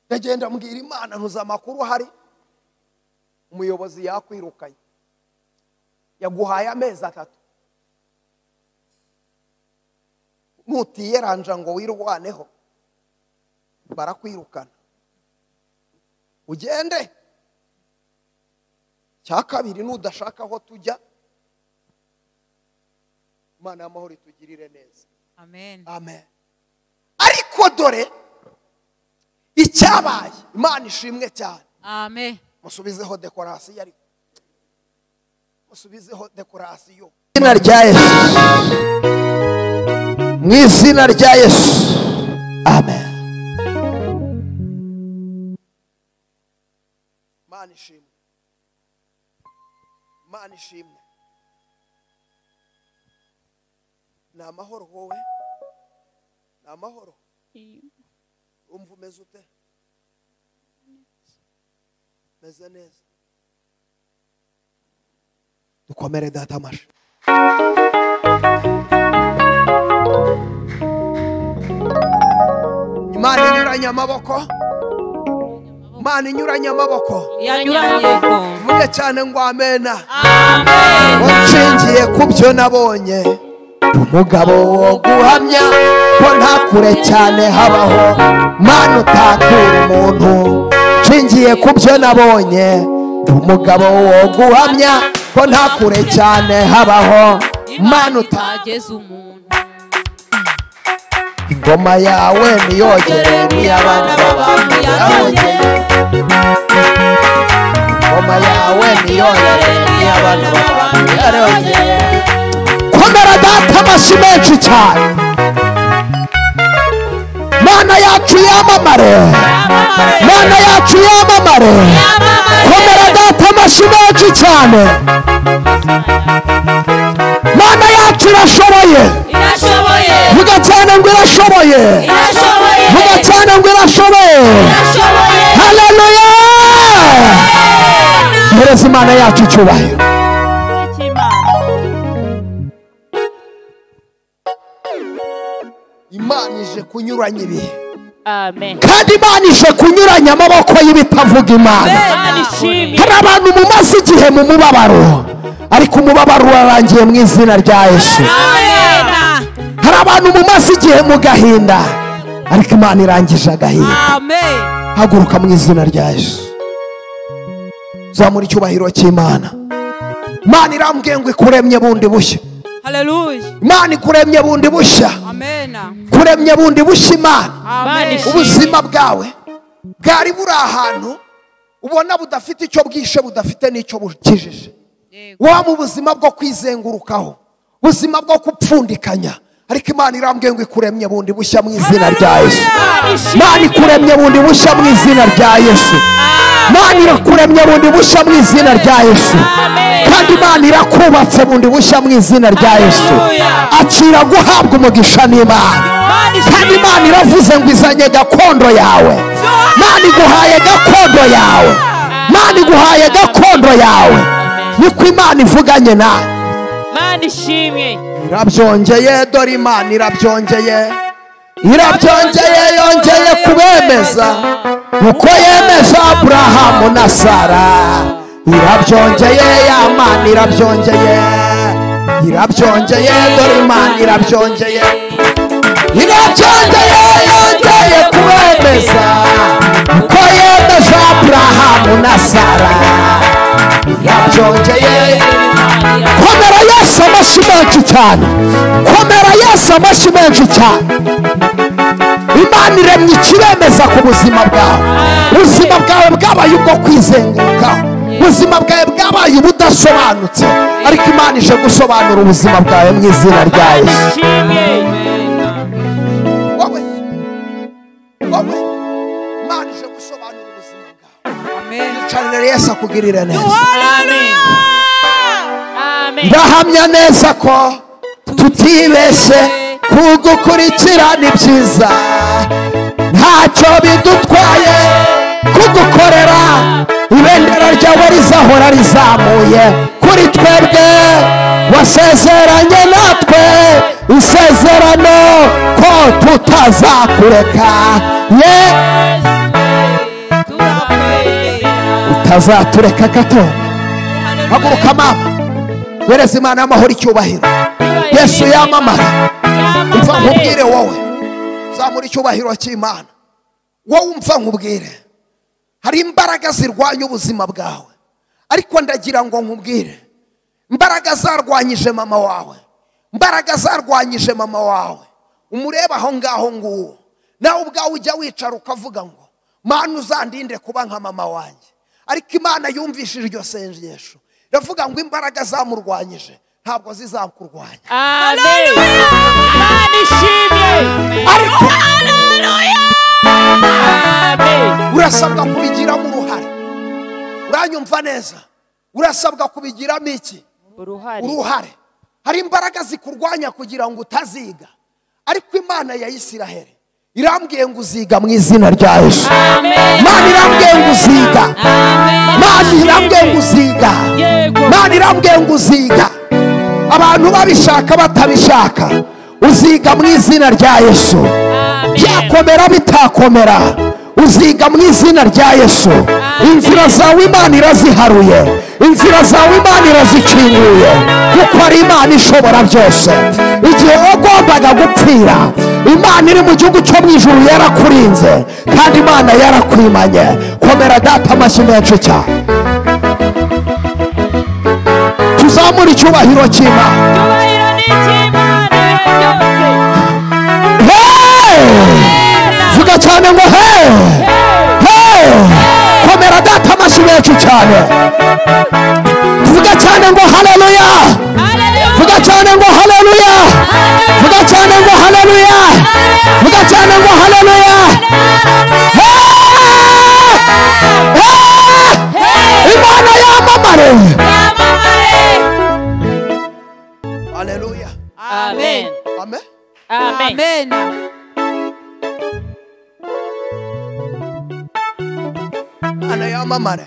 Ndagenda mbwira Imana ntuza amakuru hari. Umuyobozi yakwirukanye. Yaguhaye amezi 3. Nutiye ranja ngo wirwaneho. Barakwirukana. Ugende. Cya kabiri nudashaka aho tujya. Imana y'amahoro itugirire neza. Amen. Amen. Ariko dore icyabaye, Imana ishimwe cyane. Amen. Musubizeho dekorasiyo ariko. Musubizeho dekorasiyo. Izina rya Yesu. Mu izina rya Yesu. Amen. Imana ishimwe. Imana ishimwe. Ni amahoro wowe. Ni amahoro. Umva umeze ute? Meze neza. Dukomere data amashi. Imana inyuranye amaboko. Imana inyuranye amaboko. Yanyuranye. Vuge cyane ngo amena. Amen. Nshingiye ku byo nabonye. Umugabo wo guhamya ko nta kure cyane habaho. Mana utatura umuntu. Nshingiye ku byo nabonye. Umugabo wo guhamya ko nta kure cyane habaho. Mana utageze umuntu. Ingoma yawe niyogere n'iy'abana b'abantu yarongeye. Ingoma yawe niyogere n'iy'abana b'abantu yarongeye. Komera data amashyi menshi cyane. Mana yacu yamamare. Mana yacu yamamare. Komera data amashyi menshi cyane. Mana yacu irashoboye. Irashoboye. Vuga cyane ngo irashoboye. Irashoboye. Vuga cyane ngo irashoboye. Irashoboye. Haleluya. Murezi Imana yacu icyubahiro. Imana ije kunyuranya ibihe. Amen. Kandi Imana ije kunyuranya amaboko y'ibitavuga Imana. Imana ishimwe. Hari abantu mumaze igihe mu mubabaro, ariko umubabaro urarangiye mu izina rya Yesu. Amen. Hari abantu mumaze igihe mu gahinda, ariko Imana irangije agahinda. Amen. Haguruka mu izina rya Yesu. Zamura icyubahiro cy'Imana. Imana irambwiye ngo ikuremye bundi bushya. Hallelujah. Imana ikuremye bundi bushya. Amen. Kuremye bundi bushya Imana. Amen. Ubuzima bwawe bwari buri ahantu ubona budafite icyo bwishe, budafite n'icyo bukijije. Wa mu buzima bwo kwizengurukaho, ubuzima bwo kupfundikanya, ariko Imana irambwiye ngo ikuremye bundi bushya mu izina rya Yesu. Imana ikuremye bundi bushya mu izina rya Yesu. Imana irakuremye bundi bushya mu izina rya Yesu. Kandi Imana irakubatse bundi bushya mu izina rya Yesu. Akira guhabwa umugisha n'Imana. Kandi Imana iravuze ngo izanye gakondo yawe. Imana iguhaye gakondo yawe. Imana iguhaye gakondo yawe. Niko Imana ivuganye nawe. Imana ishimwe. Irabyongeye, dore Imana irabyongeye. Irabyongeye, yongeye kubemeza uko yemeje Aburahamu na Sara. Irabyongeye, ya Mana irabyongeye. Irabyongeye, dore Imana irabyongeye. Irabyongeye, yongeye kubemeza uko yemeje Aburahamu na Sara. Irabyongeye. Komera Yesu amashyi menshi cyane. Komera Yesu amashyi menshi cyane. Imana iremye ikibemeza ku buzima bwawe. Ubuzima bwawe bwabaye ubwo kwizengurukaho. Ubuzima bwawe bwabaye ubudasobanutse, ariko Imana ije gusobanura ubuzima bwawe mu izina rya Yesu. Wowe Imana ije gusobanura ubuzima bwawe. Amen. Yicarire Yesu akugirire neza. Amen. Amen. Ndahamya neza ko tutibeshye kugukurikira ni byiza. Ntacyo bidutwaye kugukorera ibendera ryawe rizahora rizamuye kuri twebwe wasezeranye natwe isezerano ko tutazakureka utazatureka gato. haguruka mama, wereza Imana y'amahoro icyubahiro. Yesu yamamara. umva nkubwire wowe, zamura icyubahiro cy'Imana. wowe umva nkubwire, hari imbaraga zirwanya ubuzima bwawe, ariko ndagira ngo nkubwire, imbaraga zarwanyije mama wawe, imbaraga zarwanyije mama wawe, umureba aho ngaho nguwo, nawe ubwawe ujya wicara ukavuga ngo Mana uzandinde kuba nka mama wanjye. ariko Imana yumvishije iryo sengesho, iravuga ngo imbaraga zamurwanyije ntabwo zizakurwanya. Amen. Imana ishimye. ariko Amen. urasabwa kubigiramo uruhare. uranyumva neza? urasabwa kubigiramo iki? uruhare. hari imbaraga zikurwanya kugira ngo utaziga, ariko Imana ya Isiraheli irambwiye ngo uziga mu izina rya Yesu. Imana irambwiye ngo uziga. Imana irambwiye ngo uziga. Imana irambwiye ngo uziga. abantu babishaka batabishaka uziga mu izina rya Yesu. byakomera bitakomera uziga mu izina rya Yesu. inzira zawe Imana iraziharuye, inzira zawe Imana irazikinguye, kuko ari Imana ishobora byose. igihe wagombaga gupfira, Imana iri mu gihugu cyo mu ijuru yarakurinze, kandi Imana yarakwimanye. komera data amashyi menshi cyane. tuzamura icyubahiro cy'Imana. vuga cyane ngo hey! komera data amashyi menshi cyane. vuga cyane ngo haleluya. vuga cyane ngo haleluya. vuga cyane ngo haleluya. vuga cyane ngo haleluya. Imana yamamare. Haleluya. Amen. Amen. Amen. Imana yamamare.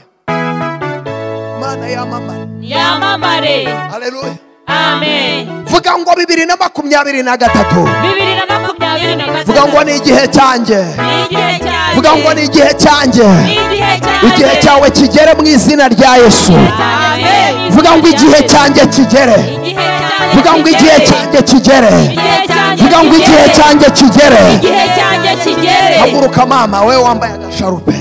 Imana yamamare. Yamamare. Haleluya. Amen. vuga ngo 2023. 2023. vuga ngo ni igihe cyanjye. vuga ngo ni igihe cyanjye. igihe cyawe kigere mu izina rya Yesu. vuga ngo igihe cyanjye kigere. vuga ngo igihe cyanjye kigere. vuga ngo igihe cyanjye kigere. haguruka mama, wewe wambaye agasharupe,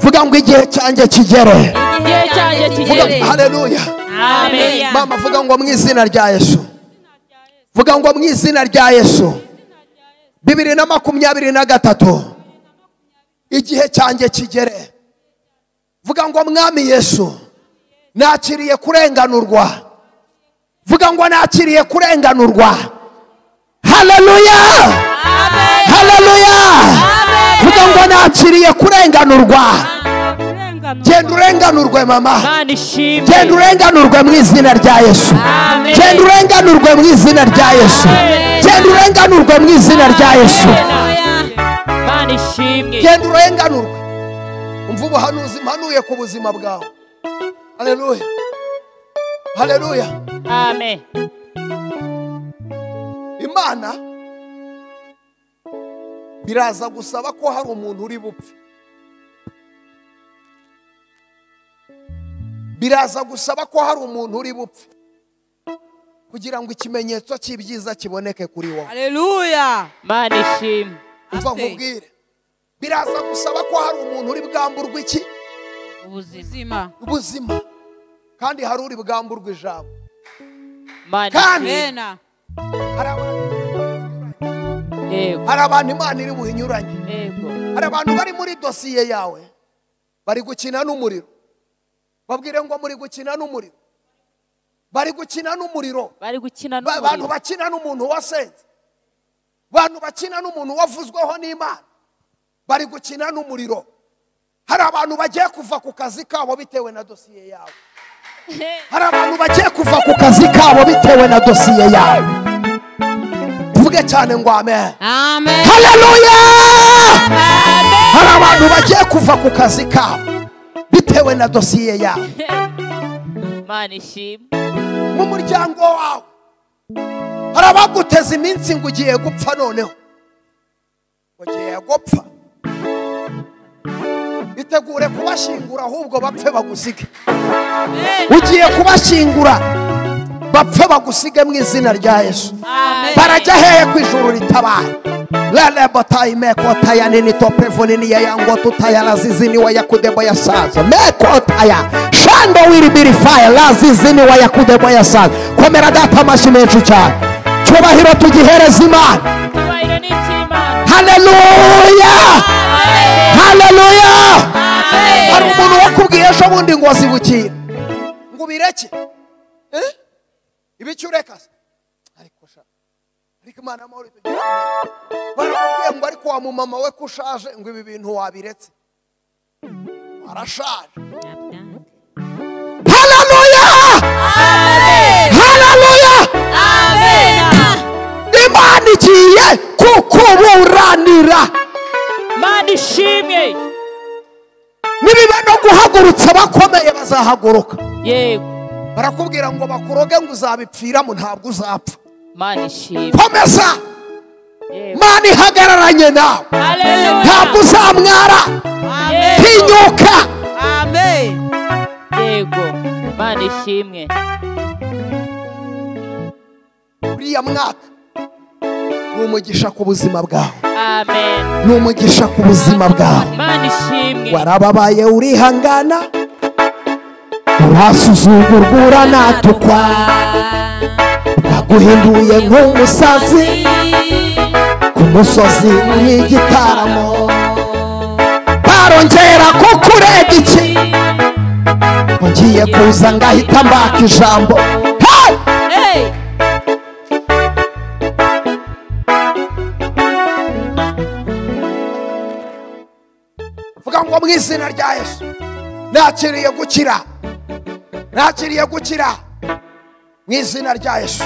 vuga ngo igihe cyanjye kigere. haleluya. Amen. mama vuga ngo mu izina rya Yesu. vuga ngo mu izina rya Yesu. 2023 igihe cyanjye kigere. vuga ngo mwami Yesu, nakiriye kurenganurwa. vuga ngo nakiriye kurenganurwa. haleluya. haleluya. vuga ngo nakiriye kurenganurwa. genda urenganurwe mama. genda urenganurwe mu izina rya Yesu. genda urenganurwe mu izina rya Yesu. genda urenganurwe mu izina rya Yesu. genda urenganurwe. umva ubuhanuzi mpanuye ku buzima bwawe. haleluya. haleluya. Amen. Imana biraza gusaba ko hari umuntu uri bupfe. biraza gusaba ko hari umuntu uri bupfe kugira ngo ikimenyetso cy'ibyiza kiboneke kuri wowe. Haleluya. Mana ishimwe. umva nkubwire, biraza gusaba ko hari umuntu uri bwamburwe iki? Ubuzima. ubuzima. kandi hari uri bwamburwe ijambo. Mana kandi Amen. hari abantu Imana iri buhinyuranye. Yego. hari abantu bari muri dosiye yawe bari gukina n'umuriro. babwire ngo muri gukina n'umuriro. bari gukina n'umuriro. Bari gukina abantu bakina n'umuntu wasenze, abantu bakina n'umuntu wavuzweho n'Imana, bari gukina n'umuriro. hari abantu bagiye kuva ku kazi kabo bitewe na dosiye yawe. hari abantu bagiye kuva ku kazi kabo bitewe na dosiye yawe. tuvuge cyane ngo amen. Amen. haleluya. hari abantu bagiye kuva ku kazi kabo bitewe bitewe na dosiye yawe. Mana ishimwe. Mu muryango wawe hari abaguteza iminsi ngo ugiye gupfa, noneho ugiye gupfa. Bitegure kubashingura ahubwo bapfe bagusige. Ugiye kubashingura bapfe bagusige mu izina rya Yesu. Barajya hehe ku ijuru ritabaye. Lele botai mekota ya nini topevo nini ya yango tutaya lazizini wa yakudebo ya saza. Mekota ya shando wiribiri fire lazizini wa yakudebo ya saza. Komera data mashimechu cha cyubahiro tugihereza Imana. Cyubahiro ni cy'Imana. Hallelujah. Hallelujah. Hari umuntu wakubwiye ejo bundi ngo wazibukire ngo ubireke ibicyureka ariko sha ariko Imana amahoro tugira barakubwiye ngo ariko wa mumama we kushaje ngo ibi bintu wabiretse arashaje. Hallelujah. Hallelujah. Imana igiye kukuburanira. Mana ishimwe. Nibiba no guhagurutsa bakomeye bazahaguruka. Yego. Barakubwira ngo bakuroge ngo uzabipfiramo, ntabwo uzapfa. Mana ishimwe. Komeza. Yego. Mana ihagararanye nawe. Hallelujah. Ntabwo uzamwara. Amen. Tinyuka. Amen. Yego. Mana ishimwe. Uriya mwaka ni umugisha ku buzima bwawe. Amen. Ni umugisha ku buzima bwawe. Mana ishimwe. Warababaye urihangana, urasuzugurwa uranatukwa, baguhinduye nk'umusazi ku musozi w'igitaramo, barongera kukurega iki ngiye kuza ngahita mbaka ijambo. Hey. Vuga ngo mu izina rya Yesu nakiriye gukira, nakiriye gukira mu izina rya Yesu.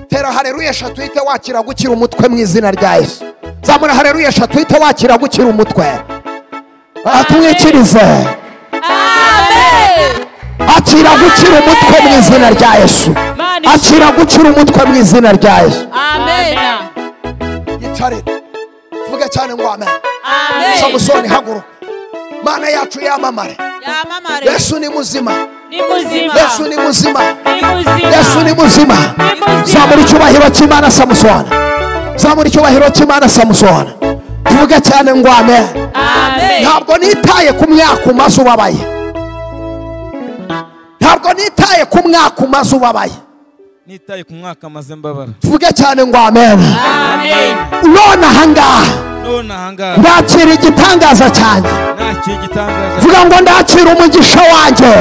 Tera haleluya eshatu uhite wakira gukira umutwe mu izina rya Yesu. Zamura haleluya eshatu uhite wakira gukira umutwe. Tumwikirize. Amen. Akira gukira umutwe mu izina rya Yesu. Akira gukira umutwe mu izina rya Yesu. Amen. Yicare vuga cyane ngo amen. Amen. Samusoni haguruka. Mana yacu yamamare. Yamamare. Yesu ni muzima. Ni muzima. Yesu ni muzima. Ni muzima. Yesu ni muzima. Zamura icyubahiro cy'Imana Samusoni. Zamura icyubahiro cy'Imana Samusoni. Tuvuge cyane ngo amen. Amen. Ntabwo nitaye ku myaka umaze ubabaye. Ntabwo nitaye ku mwaka umaze ubabaye. Nitaye ku mwaka maze mbabara. Tuvuge cyane ngo amen. Amen. None ahangaha ndakira igitangaza cyanjye. Vuga ngo ndakira umugisha wanjye.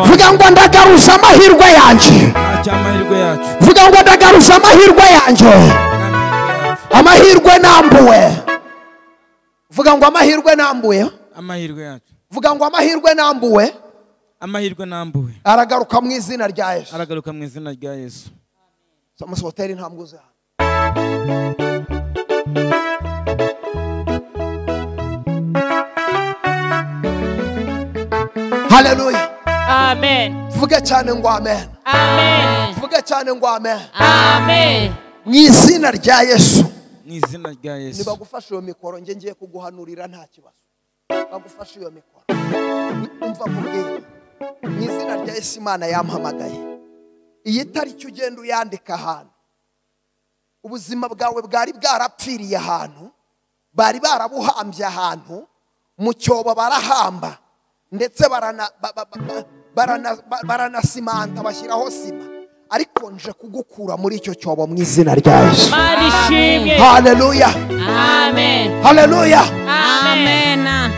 Vuga ngo ndagaruza amahirwe yanjye. Vuga ngo ndagaruza amahirwe yanjye. Amahirwe nambuwe. Vuga ngo amahirwe nambuwe. Amahirwe yacu. Vuga ngo amahirwe nambuwe. Amahirwe nambuwe. Aragaruka mu izina rya Yesu. Aragaruka mu izina rya Yesu. Samusi hoteli ntambwe uza. Hallelujah. Amen. Vuga cyane ngo amen. Amen. Vuga cyane ngo amen. Amen. Mu izina rya Yesu. Mu izina rya Yesu. Nibagufasha iyo mikoro ngiye kuguhanurira nta kibazo. Bagufasha iyo mikoro. Umva kubwira. Mu izina rya Yesu Imana yampamagaye. Iyi tariki ugenda uyandika ahantu. Ubuzima bwawe bwari bwarapfiriye ahantu. Bari barabuhambye ahantu. Mu cyobo barahamba. Ndetse baranasimanta bashyiraho sima, ariko nje kugukura muri icyo cyobo mu izina rya Yesu. Hallelujah. Amen. Hallelujah. Amen.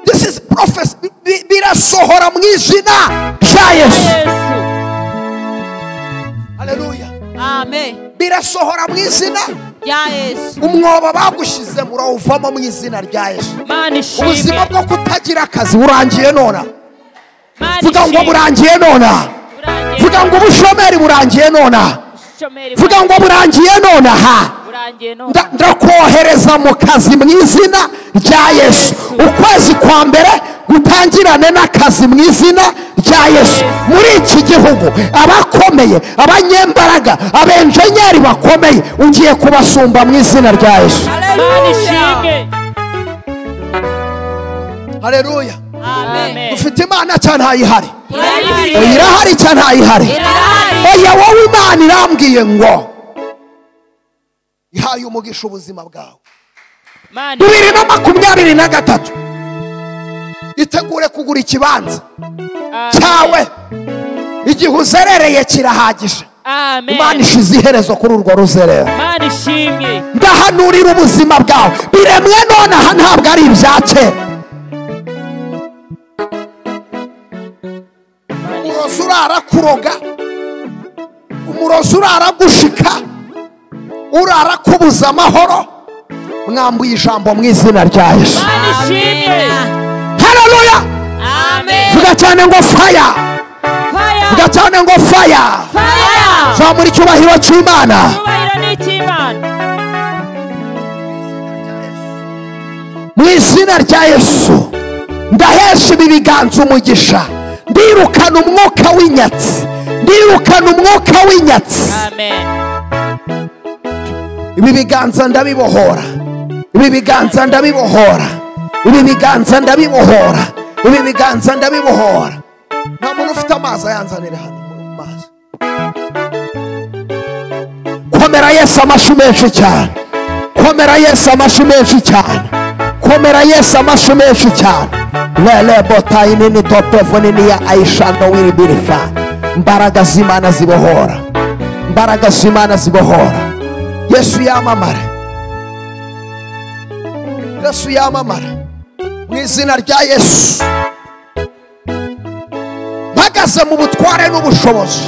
This is prophecy. Birasohora mu izina rya Yesu. Hallelujah. Amen. Birasohora mu izina rya Yesu. Umwobo bagushize murawuvamo mu izina rya Yesu. Ubuzima bwo kutagira akazi burangiye nona. Vuga ngo burangiye nona. Vuga ngo ubushomeri burangiye nona. Vuga ngo burangiye nona. Ndakohereza mu kazi mu izina rya Yesu. Ukwezi kwa mbere gutangirane n'akazi mu izina rya Yesu. Muri iki gihugu abakomeye, abanyembaraga, abenjenyeri bakomeye ugiye kubasumba mu izina rya Yesu. Haleluya. Amen. Ufite Imana cyane ntayihari. Irahari cyane ntayihari. Oya wowe Imana irambwiye ngo ihaye umugisha ubuzima bwawe. 2023 itegure kugura ikibanza cyawe. Igihe uzerereye kirahagije. Imana ishize iherezo kuri urwo ruzerero. Ndahanurira ubuzima bwawe biremwe none aha ntabwo ari ibya kera. Umurozi urara kuroga, umurozi urara gushika, urara kubuza amahoro, mwambuye ijambo mu izina rya Yesu. Haleluya. Vuga cyane ngo fire. Vuga cyane ngo fire. Zamura icyubahiro cy'Imana. Mu izina rya Yesu ndahesha ibi biganza umugisha. Ndirukana umwuka w'inyatsi. Ndirukana umwuka w'inyatsi. Ibi biganza ndabibohora. Ibi biganza ndabibohora. Ibi biganza ndabibohora. Ibi biganza ndabibohora. Nta muntu ufite amazi ayanzanira hano mu mazi. Komera Yesu amashyi menshi cyane. Komera Yesu amashyi menshi cyane. Komera Yesu amashyi menshi cyane. Lele botayi nini topevo nini ya Aishando wiribirifa. Mbaraga z'Imana zibohora. Mbaraga z'Imana zibohora. Yesu yamamare. Yesu yamamare. Mu izina rya Yesu. Mpagaze mu butware n'ubushobozi.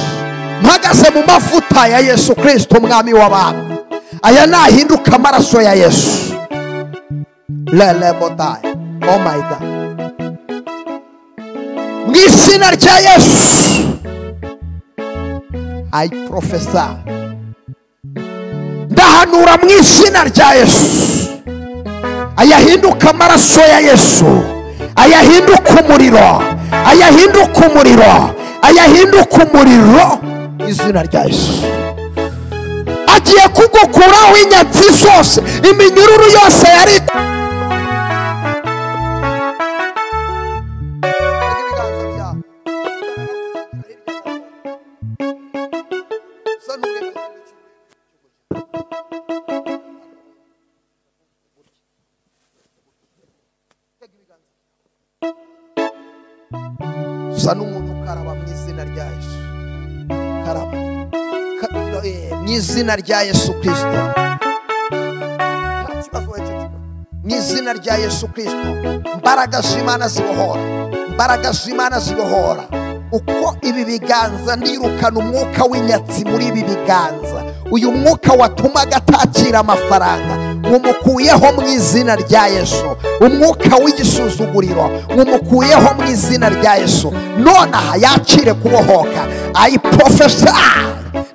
Mpagaze mu mavuta ya Yesu Kristo umwami w'abantu. Aya nahinduka amaraso ya Yesu. Lele botayi. Oh my God. Mu izina rya Yesu I prophesy. Ndahanura mu izina rya Yesu ayahinduka amaraso ya Yesu, ayahinduka umuriro, ayahinduka umuriro, ayahinduka umuriro. Izina rya Yesu agiye kugukuraho inyatsi zose, iminyururu yose yari usa n'umuntu ukaraba mu izina rya Yesu. Karaba mu izina rya Yesu Kristo. Mu izina rya Yesu Kristo. Mbaraga z'Imana zibohora. Mbaraga z'Imana zibohora. Uko ibi biganza ndirukana umwuka w'inyatsi muri ibi biganza. Uyu mwuka watumaga atakira amafaranga ngumukuyeho mu izina rya Yesu. Umwuka w'igisuzuguriro ngumukuyeho mu izina rya Yesu. Nonaha yakire kubohoka. I prophesy.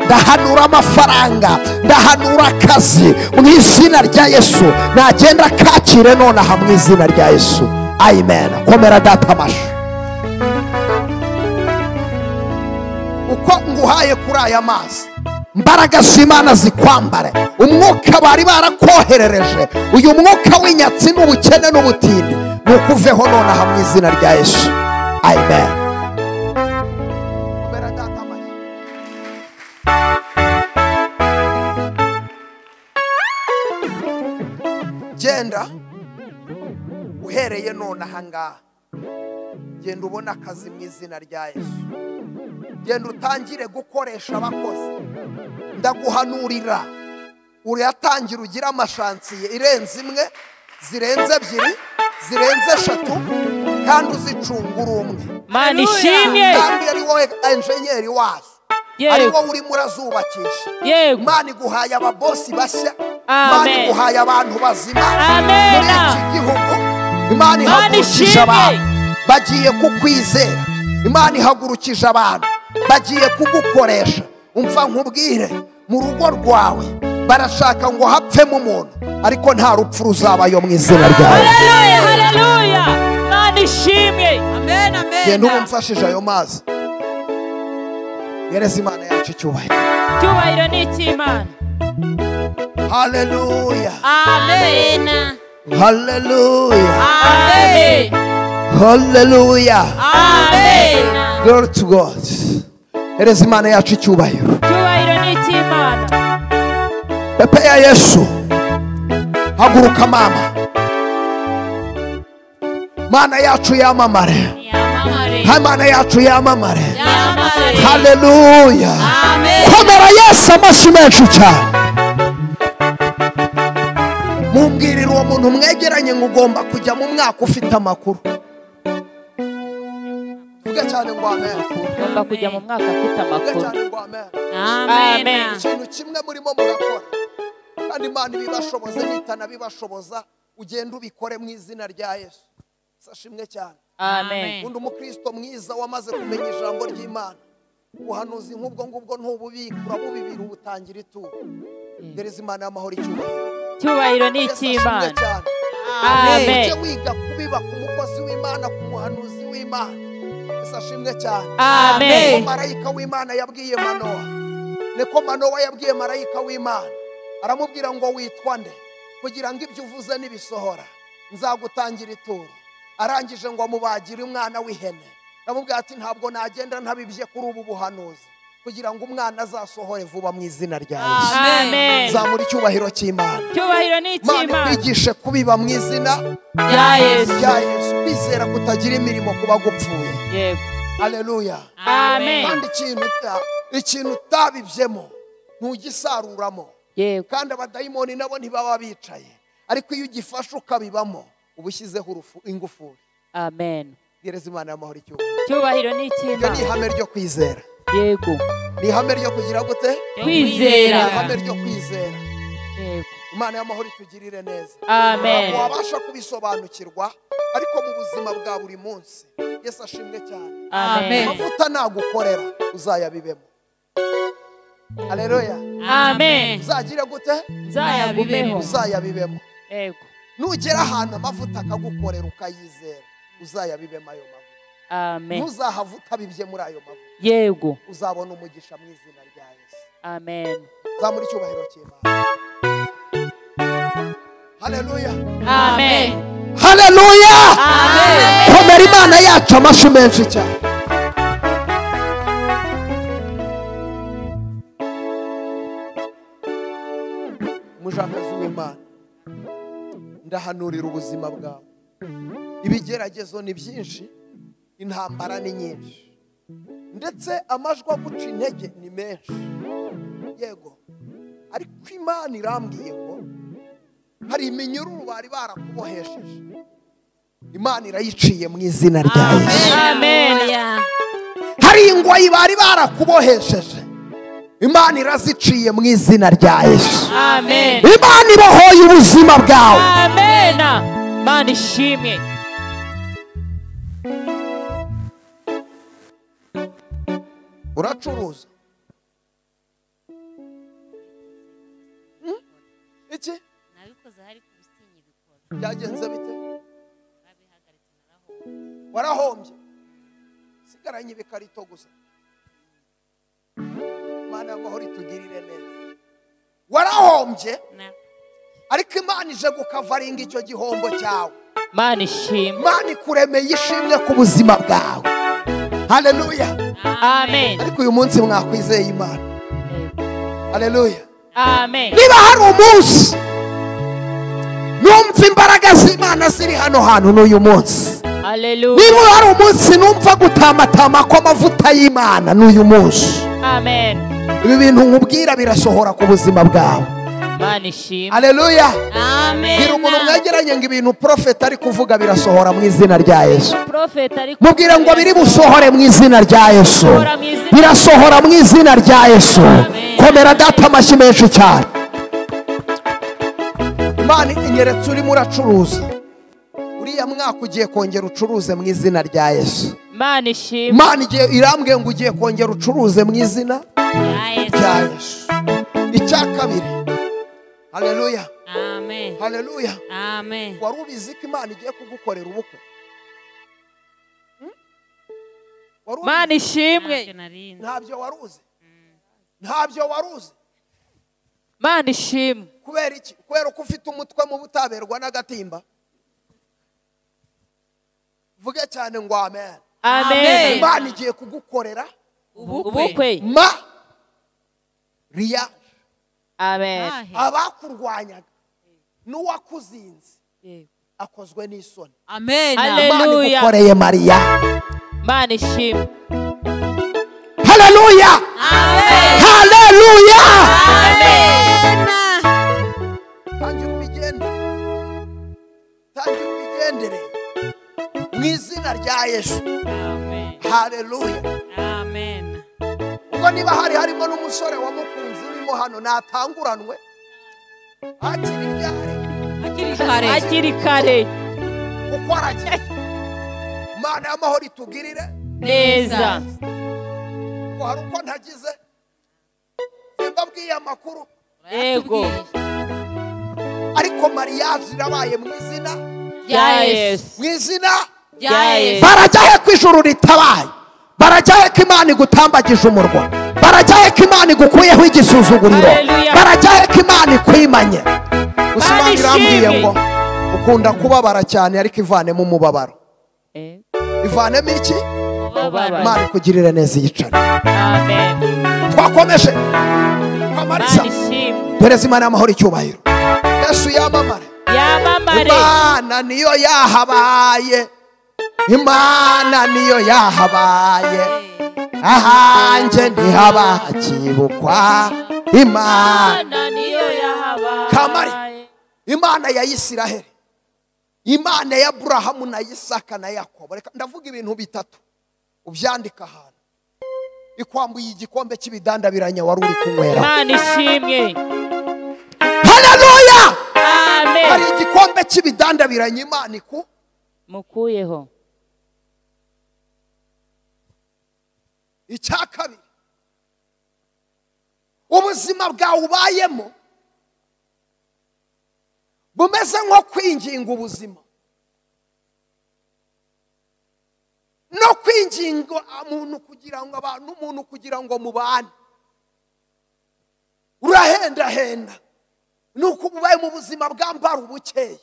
Ndahanura amafaranga, ndahanura akazi mu izina rya Yesu. Nagenda kakire nonaha mu izina rya Yesu. Amen. Komera data amashyi. Uko nguhaye kuri aya mazi, mbaraga z'Imana zikwambare. Umwuka bari barakoherereje, uyu mwuka w'inyatsi n'ubukene n'ubutindi nukuveho nonaha mu izina rya Yesu. Amen. Genda uhereye nonaha ngaha, genda ubona akazi mu izina rya Yesu. Genda utangire gukoresha abakozi. Ndaguhanurira uratangira ugira amashansiye irenze imwe, zirenze ebyiri, zirenze eshatu, kandi uzicungura umwe. Mana ishimye. Kandi ari wowe enjenyeri wazo, ari wowe urimo urazubakisha. Imana iguhaye ababosi bashya. Imana iguhaye abantu bazima muri iki gihugu. Imana ihagurukije abantu bagiye kukwizera. Imana ihagurukije abantu bagiye kugukoresha. Umva nkubwire, mu rugo rwawe barashaka ngo hapfemo umuntu ariko nta rupfu ruzabayo mu izina ryawe. Haleluya, haleluya. Mana ishimwe. Amen, amen. genda ubu mfashije ayo mazi. Yereza Imana yacu icyubahiro. Cyubahiro ni icy'Imana. Haleluya. Amen. Haleluya. Amen. Haleluya. Amen. Glory to God. Yereza Imana yacu icyubahiro. Cyubahiro ni icy'Imana. Pepe ya Yesu, haguruka mama. Mana yacu yamamare. Mana yacu yamamare. Haleluya. Komera Yesu amashyi menshi cyane. Mumbwirire uwo muntu mwegeranye ngo ugomba kujya mu mwaka ufite amakuru. Vuga cyane ngo amen. Ugomba kujya mu mwaka ufite Vuga amakuru. cyane ngo amen. Amen. Ikintu kimwe murimo murakora kandi Imana ibibashoboze nitanabibashoboza ugenda ubikore mu izina rya Yesu. Sashimwe cyane. Amen. Undi umukristo mwiza wamaze kumenya ijambo ry'Imana. Ubuhanuzi nk'ubwo ngubwo ntububikura bubibira ubutangira ituro. Dereza Imana y'amahoro icyubahiro. Cyubahiro ni icy'Imana. Amen. Ujye Amen. wiga kubiba ku mukozi w'Imana, ku muhanuzi w'Imana. Sashimwe cyane. Amen. Marayika w'Imana yabwiye Manowa. Niko Manowa yabwiye marayika w'Imana. Aramubwira ngo witwa nde kugira ngo ibyo uvuze nibisohora nzagutangira ituro. Arangije ngo amubagire umwana w'ihene. Aramubwira ati ntabwo nagenda ntabibye kuri ubu buhanuzi kugira ngo umwana azasohore vuba mu izina rya Yesu. Amen. Zamura icyubahiro cy'Imana. Cyubahiro ni Mana icy'Imana. kwigishe kubiba mu izina Ya Yesu. rya Yesu. Kwizera kutagira imirimo kuba gupfuye. Yego. Haleluya. Amen. Kandi ikintu utabibyemo ntugisaruramo. Yego. Kandi abadayimoni nabo ntibaba bicaye, ariko iyo ugifashe ukabibamo uba ushyizeho ingufuri. Amen. Gereza Imana y'amahoro icyubahiro. Cyubahiro ni Iryo ni icy'Imana. ihame ryo kwizera. Yego. Ni ihame ryo kugira gute? Kwizera. Ni ihame ryo kwizera. Yego. Imana y'amahoro itugirire neza. Amen. Ntabwo wabasha kubisobanukirwa ariko mu buzima bwa buri munsi Yesu ashimwe cyane. Amen. Amavuta nagukorera uzayabibemo. Haleluya. Amen. Uzagire gute? Nzayagumeho. Uzayabibemo. Yego. Nugera ahantu amavuta akagukorera ukayizera uzayabibemo ayo mavuta. Amen. Ntuzahava utabibye muri ayo mavuta. Yego. Uzabona umugisha mu izina rya Yesu. Amen. Zamura icyubahiro cy'Imana. Haleluya. Amen. Haleluya. Amen. Komera Imana yacu amashyi menshi cyane. Mujakazi w'Imana, ndahanurira ubuzima bwawe. Ibigeragezo ni byinshi, intambara ni nyinshi, ndetse amajwi aguca intege ni menshi. Yego, ariko Imana irambwiye ngo hari iminyururu bari barakubohesheje, Imana irayiciye mu izina rya Yesu. Amen. Hari ingoyi bari barakubohesheje, Imana iraziciye mu izina rya Yesu. Amen. Imana ibohoye ubuzima bwawe. Amen. Mana ishimwe. Uracuruza iki? nabikoze hari ku businyi bikora Byagenze bite? babihagaritse naraho Warahombye, sigaranye ibikarito gusa. Imana y'amahoro itugirire neza. Warahombye ariko Imana ije gukavaringa icyo gihombo cyawe. Mana ishimwe. Imana ikuremeye ishimwe ku buzima bwawe. Haleluya. Amen. Ariko uyu munsi mwakwizeye Imana. Haleluya. Amen. Niba hari umunsi numva imbaraga z'Imana ziri hano hantu n'uyu munsi. Hallelujah. Niba hari umunsi numva gutamatama kw'amavuta y'Imana n'uyu munsi. Amen. Ibi bintu nkubwira birasohora ku buzima bwawe. Mana ishimwe. Haleluya. amen Gira umuntu mwegeranye ngo ibintu prophet ari kuvuga birasohora mu izina rya Yesu. Prophet ari Mubwire ngo biri busohore mu izina rya Yesu. Birasohora mu izina rya Yesu. Komera data amashyi menshi cyane. Imana inyeretse urimo uracuruza, uriya mwaka ugiye kongera ucuruze mu izina rya Yesu. Mana ishimwe. Imana igiye irambwiye ngo ugiye kongera ucuruze mu izina ya Yesu rya Yesu. Icya kabiri, haleluya Amen. haleluya Amen. wari ubizi ko Imana igiye kugukorera ubukwe? Wari ubizi? Mana ishimwe. Ntacyo nari nzi. Ntabyo wari uzi, ntabyo wari uzi. Mana ishimwe. Kubera iki? Kubera ko ufite umutwe mu butaberwa n'agatimba. Vuge cyane ngo amen. Amen. Imana igiye kugukorera Ubukwe. Riya. Amen. Ahe. Abakurwanyaga n'uwakuzinze akozwe n'isoni. Amen. Hallelujah. Imana igukoreye Mariya. Mana ishimwe. Haleluya. Amen. Haleluya. Tangira ubigendere mu izina rya Yesu. Amen. Haleluya. Amen. Ubwo niba harimo n'umusore wamukunze urimo hano natanguranwe Hakiri kare. kuko aragiye. Imana y'amahoro itugirire Neza. ngo hari uko ntagize simbabwiye amakuru, Yego. ariko mariyaje irabaye mu izina Ya Yesu. mu izina Ya Yesu. barajya he ko ijuru ritabaye, barajya he ko Imana igutambagije umurwa, barajya he ko Imana igukuyeho igisuzuguriro, Hallelujah. barajya he ko Imana ikwimanye. Gusa Imana Mana irambwiye ishimwe. ngo ukunda kubabara cyane ariko ivanemo umubabaro. Ivanemo iki? Ubabara. Imana ikugirire neza iyicare. Amen. Twakomeje kwamarisa Mana ishimwe. perezida Imana y'amahoro icyubahiro. Yesu yamamare. Yamamare. Imana niyo yahabaye, Imana niyo yahabaye, ahanjye ntihabakibukwa. Imana niyo yahabaye. Kamari. Imana ya Isiraheli, Imana ya Aburahamu na Isaka na Yakobo. Reka ndavuga ibintu bitatu ubyandika ahantu. Ikwambuye igikombe cy'ibidandabiranya wari uri kunywera. Mana ishimwe. Haleluya. Amen. Hari igikombe cy'ibidandabiranya Imana Mukuyeho. icya kabiri, ubuzima bwawe ubayemo bumeze nko kwinginga ubuzima no kwinginga umuntu kugira ngo mubane, urahendahenda nuko ubaye mu buzima bwambara ubukeye.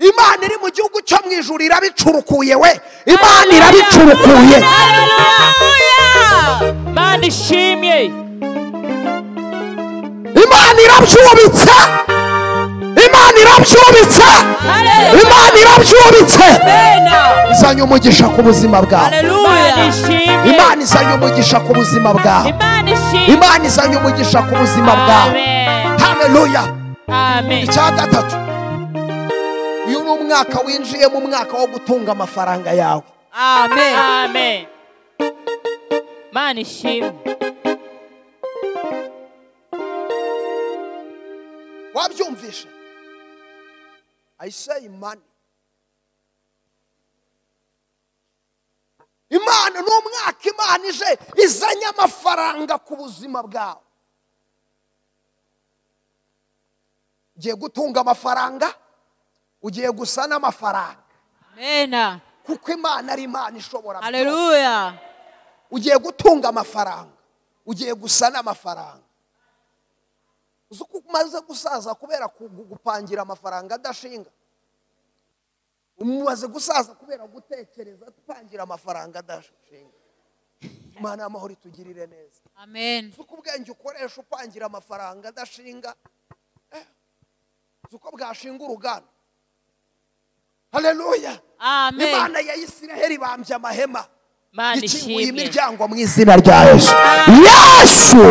Imana iri mu gihugu cyo mu ijuru irabicurukuye we, Imana irabicurukuye. Mana ishimye. Imana irabyubitse, Imana irabyubitse, Imana irabyubitse. Izanye umugisha ku buzima bwawe. Mana ishimye. Imana izanye umugisha ku buzima bwawe. Imana ishimwe. Imana izanye umugisha ku buzima bwawe. Amen. Haleluya. Amen. Icya gatatu, uyu ni umwaka winjiye mu mwaka wo gutunga amafaranga yawe. Amen. Amen. Mana ishimwe. Wabyumvishe? I say money. Imana ni umwaka Imana ije izanye amafaranga ku buzima bwawe. Ugiye gutunga amafaranga, ugiye gusa n'amafaranga. Amen. Kuko Imana ari Imana ishobora. Hallelujah. Ugiye gutunga amafaranga, ugiye gusa n'amafaranga. Uzuko umaze gusaza kubera gupangira amafaranga adashinga. Umaze gusaza kubera gutekereza tupangira amafaranga adashinga. Imana y'amahoro itugirire neza. Amen. Uzuko ubwenge ukoresha upangira amafaranga adashinga, uzuko bwashinga uruganda. Haleluya. Amen. Imana ya Isiraheli bambye amahema, Mana ikinguye ishimwe. imiryango mu izina rya Yesu. Yesu,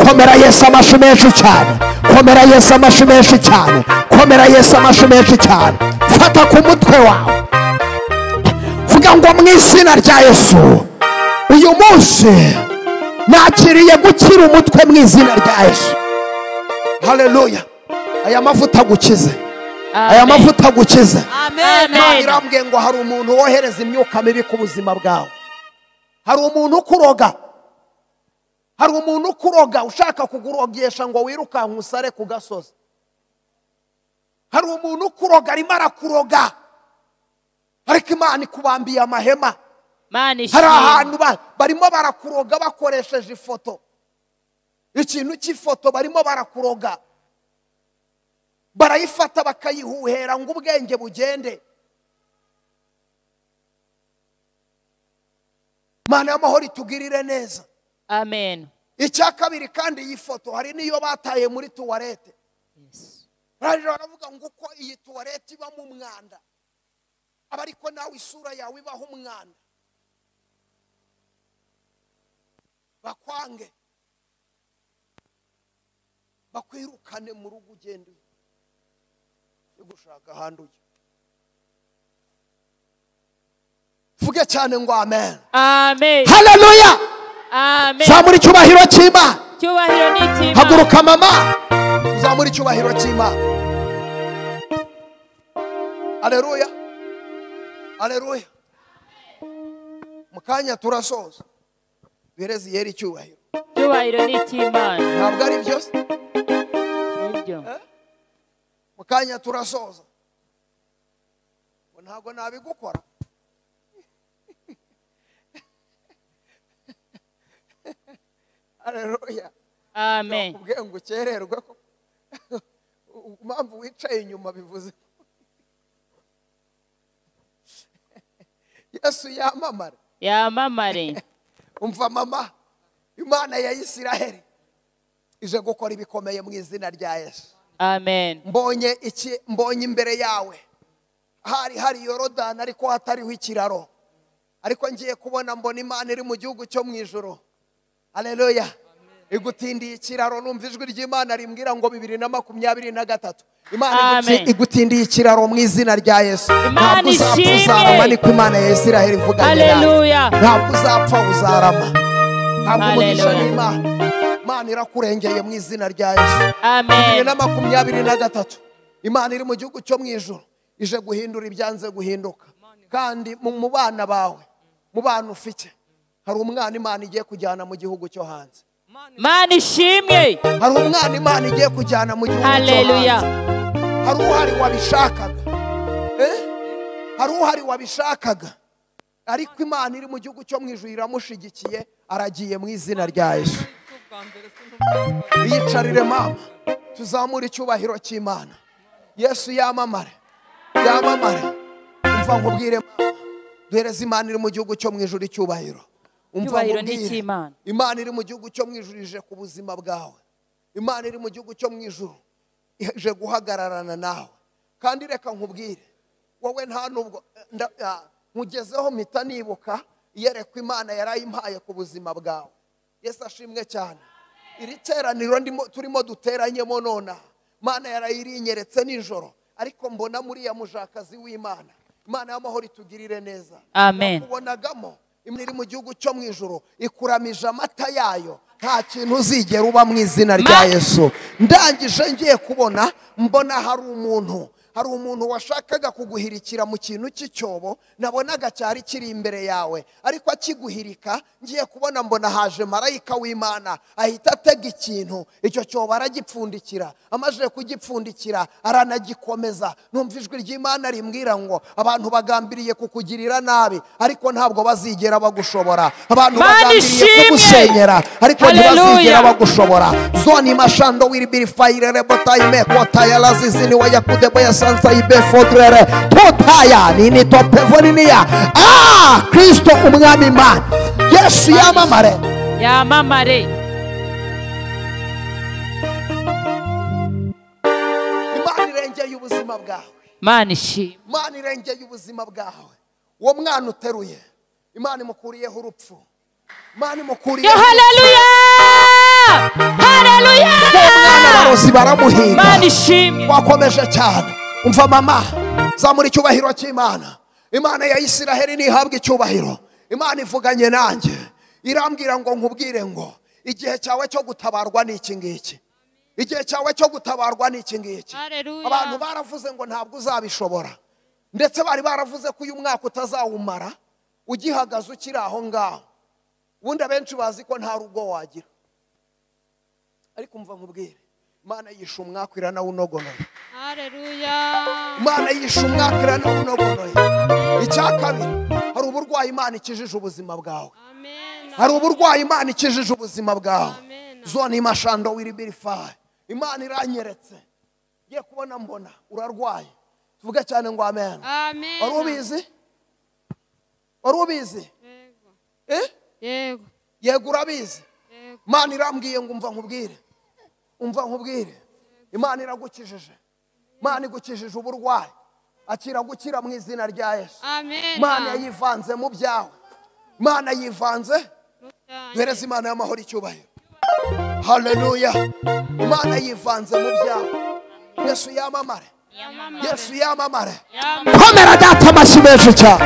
komera Yesu amashyi menshi cyane, komera Yesu amashyi menshi cyane, komera Yesu amashyi menshi cyane. Fata ku mutwe wawe, vuga ngo mu izina rya Yesu, uyu munsi nakiriye gukira umutwe mu izina rya Yesu. Haleluya. Aya mavuta agukize, aya mavuta agukize. Amen. Imana irambwiye ngo hari umuntu wohereza imyuka mibi ku buzima bwawe, hari umuntu ukuroga, hari umuntu ukuroga ushaka kugurogesha ngo wirukanke usare ku gasozi. Hari umuntu ukuroga arimo arakuroga ariko Imana ikubambiye amahema. Imana Hari ishimwe. ahantu barimo barakuroga bakoresheje ifoto, ikintu cy'ifoto barimo barakuroga, barayifata bakayihuhera ngo ubwenge bugende. Mana y'amahoro itugirire neza. Amen. Icya kabiri kandi iyi foto hari niyo bataye muri tuwarete. Yes. Baravuga ngo uko iyi tuwarete ibamo umwanda aba ariko nawe isura yawe ibaho umwanda. Bakwange, bakwirukane mu rugo ugenda gushaka ahandi ujya. Vuge cyane ngo amen. Amen. Haleluya. Amen. Zamura icyubahiro cy'Imana. Cyubahiro ni cy'Imana. Haguruka mama, zamura icyubahiro cy'Imana. Haleluya. Haleluya. Mukanya turasoza. Birezi yeri icyubahiro. Cyubahiro ni cy'Imana. Ntabwo ari byose. Nibyo. Mukanya turasoza. Ntabwo nabigukora. Haleluya. Amen. Ubwe ngo ukererwe ko mpamvu wicaye inyuma bivuze Yesu yamamare. Yamamare. Umva mama, Imana ya Isiraheli ije gukora ibikomeye mu izina rya Yesu. Amen. Mbonye imbere yawe hari Yorodani ariko hatariho ikiraro, ariko ngiye kubona mbona Imana iri mu gihugu cyo mu ijuru. Haleluya. Igutindiye ikiraro, numva ijwi ry'Imana rimbwira ngo 2023 Imana igutindiye ikiraro mu izina rya Yesu. Ntabwo uzapfa uzarama, niko Imana ya Isiraheli ivuga. Haleluya. Ntabwo uzapfa uzarama. Ntabwo umugisha n'Imana. Imana irakurengeye mu izina rya Yesu. Amen. 2023 Imana iri mu gihugu cyo mu ijuru ije guhindura ibyanze guhinduka. Kandi mu bana bawe, mu bana ufite, hari umwana Imana igiye kujyana mu gihugu cyo hanze. Imana ishimwe. Hari umwana Imana igiye kujyana mu gihugu cyo hanze. Haleluya. Hari uhari wabishakaga, hari uhari wabishakaga, ariko Imana iri mu gihugu cyo mu ijuru iramushigikiye, aragiye mu izina rya Yesu. Yicarire mama, tuzamura icyubahiro cy'Imana. Yesu yamamare, yamamare. Umva nkubwire mama, duhereze Imana iri mu gihugu cyo mu ijuru icyubahiro. Umva nkubwire, Imana iri mu gihugu cyo mu ijuru ije ku buzima bwawe. Imana iri mu gihugu cyo mu ijuru ije guhagararana nawe. Kandi reka nkubwire, wowe nta nubwo nkugezeho mpita nibuka yerekwa Imana yarayimpaye ku buzima bwawe. Yesu ashimwe cyane. Iri teraniro turimo duteranyemo nona, Imana yarayirinyeretse nijoro, ariko mbona muri ya mujakazi w'Imana. Imana y'amahoro itugirire neza. Amen. Kubonagamo Imana iri mu gihugu cyo mu ijuru ikuramije amata yayo, nta kintu uzigera uba mu izina rya Yesu. Ndangije ngiye kubona mbona hari umuntu washakaga kuguhirikira mu kintu cy'icyobo, nabonaga cyari kiri imbere yawe, ariko akiguhirika ngiye kubona mbona haje marayika w'Imana ahita atega ikintu, icyo cyobo aragipfundikira, amaze kugipfundikira aranagikomeza. Numva ijwi ry'Imana rimbwira ngo abantu bagambiriye kukugirira nabi ariko ntabwo bazigera bagushobora. Abantu bagambiriye kugusenyera ariko ntibazigera bagushobora. Zoni mashando wiribiri fire rebota imeko tayalazizini wayakudebo ya sansa ibe fodrere totaya nini topevoninia. Kristo umwami Imana. Yesu yamamare. Yamamare. Imana irengeye ubuzima bwawe. Imana ishimwe. Imana irengeye ubuzima bwawe. Uwo mwana uteruye, Imana imukuriyeho urupfu. Imana imukuriyeho. Haleluya. Haleluya. Umwana barozi baramuhinga. Imana ishimwe. Wakomeje cyane. Umva mama, zamura icyubahiro cy'Imana. Imana ya Isiraheli nihabwe icyubahiro. Imana ivuganye nanjye, irambwira ngo nkubwire ngo igihe cyawe cyo gutabarwa ni iki ngiki. Igihe cyawe cyo gutabarwa ni iki ngiki. Abantu baravuze ngo ntabwo uzabishobora, ndetse bari baravuze ko uyu mwaka utazawumara ugihagaze ukiri aho ngaho. Ubundi abenshi bazi ko nta rugo wagira. ariko umva nkubwire, Imana yishe umwaka iranawunogonoye. Haleluya. Imana yishe umwaka iranawunogonoye. Icya kabiri, hari uburwayi Imana ikijije ubuzima bwawe. Amen. Hari uburwayi Imana ikijije ubuzima bwawe. Amen. Zone imashando wiribirifaye. Imana iranyeretse. Ngiye kubona mbona urarwaye. Tuvuge cyane ngo amen. Amen. Wari ubizi? Wari ubizi? Yego. Yego. Yego urabizi. Yego. Imana irambwiye ngo umva nkubwire. Umva nkubwire. Imana iragukijije. Imana igukijije uburwayi. Akira gukira mu izina rya Yesu. Amen. Imana yivanze mu byawe. Imana yivanze. Duhereze Imana y'amahoro icyubahiro. Haleluya. Imana yivanze mu byawe. Yesu yamamare. Yesu yamamare. Komera data amashyi menshi cyane.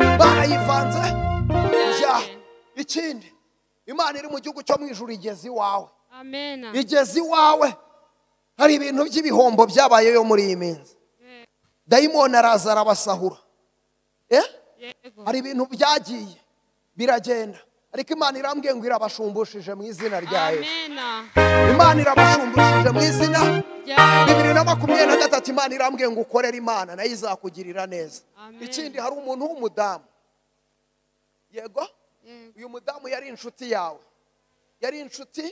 Imana yivanze mu byawe. Ikindi, Imana iri mu gihugu cyo mu ijuru igeze iwawe. Amen. Igeze iwawe. Hari ibintu by'ibihombo byabayeyo muri iyi minsi. Dayimoni araza arabasahura. Hari ibintu byagiye biragenda, ariko Imana irambwiye ngo irabashumbushije mu izina rya Yesu. Imana irabashumbushije mu izina. 2023 Imana irambwiye ngo ukorere Imana nayo izakugirira neza. Ikindi, hari umuntu w'umudamu. Yego? Uyu mudamu yari inshuti yawe. Yari inshuti,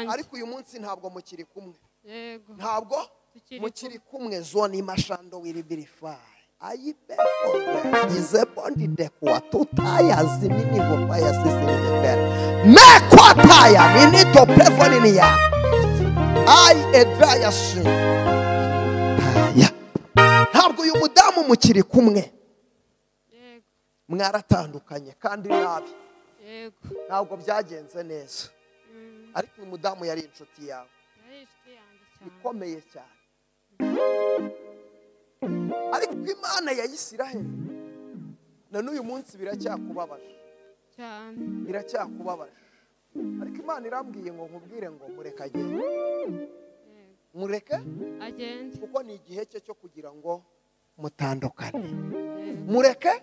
ariko uyu munsi ntabwo mukiri kumwe. Yego. Ntabwo mukiri kumwe. Zone imashando wiribirifaye. Ayibefo izebondide kwa tutaya zinini vopaya sisindere mekwataya ninito pevonini ya ai edraya shi taya. Ntabwo uyu mudamu mukiri kumwe. Yego. Mwaratandukanye kandi nabi. Yego. Ntabwo byagenze neza, ariko uyu mudamu yari inshuti yawe ikomeye cyane. Ariko Imana ya Isiraheli na n'uyu munsi biracyakubabaje cyane. Biracyakubabaje, ariko Imana irambwiye ngo nkubwire ngo mureke agende. Mureke Agende. kuko ni igihe cye cyo kugira ngo mutandukane. Mureke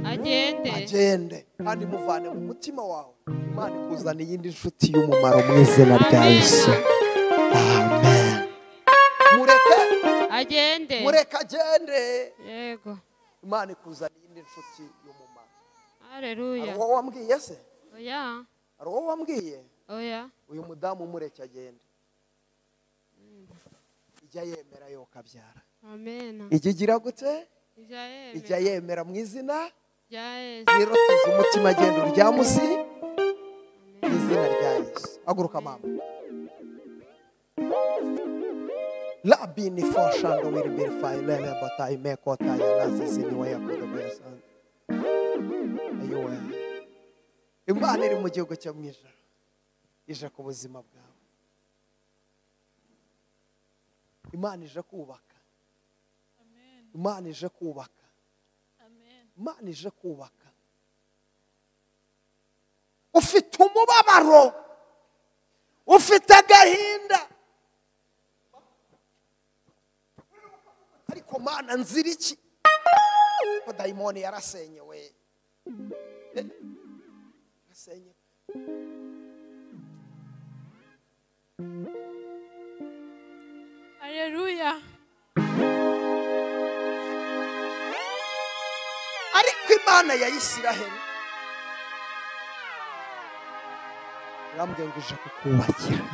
Agende. agende kandi muvane mu mutima wawe. Imana ikuzana iyindi nshuti y'umumaro mu izina rya Yesu. Amen. Mureke Agende. mureke agende. Yego. Imana ikuzana iyindi nshuti y'umumaro. Haleluya. Hari uwo wambwiye se? Oya. Hari uwo wambwiye? Oya. Uyu mudamu mureke agende. Ijya yemera yo kabyara. Amen. Ikigira gute? Ijya Ijya yemera mu izina rya Yesu. rero tuzi umutima agenda urya musi mu izina rya Yesu. Haguruka mama. Labini foshando wiribirifai lele batai mekota ya nazizini wa yakodo bayasana. Ayowe. Imana iri mu gihugu cyo mu ijuru ije ku buzima bwawe. Imana ije kubaka. Imana ije kubaka. Imana ije kubaka. Ufite umubabaro, ufite agahinda, ariko Mana nzira iki? Ko dayimoni yarasenyewe. Yarasenyewe. Haleluya. Ariko Imana ya Isiraheli irambwiye ngo ije kukubakira.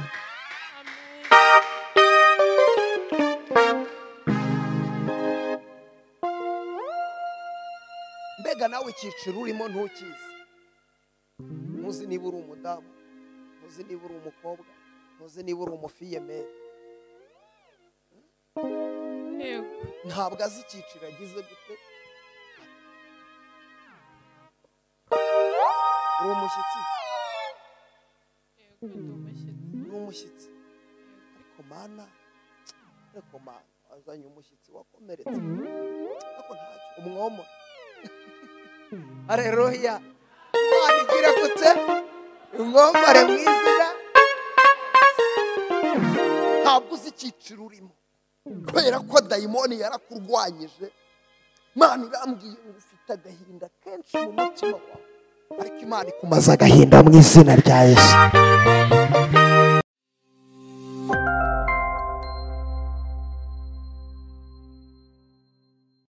Mbega nawe icyiciro urimo ntukizi. Ntuzi niba uri umudamu, ntuzi niba uri umukobwa, ntuzi niba uri umufiyemeri. Yego. Ntabwo azi icyiciro agize gute. Uri umushyitsi. Yego, ndi umushyitsi. Uri umushyitsi. Ariko Mana azanye umushyitsi wakomeretse. Ariko ntacyo umwomo. Haleluya. Imana igira gute? Umwomore mu izina. Ntabwo uzi icyiciro urimo, kubera ko dayimoni yarakurwanyije. Imana irambwiye ngo ufite agahinda kenshi mu mutima wawe. ariko imana ikumaza agahinda mu izina rya yesu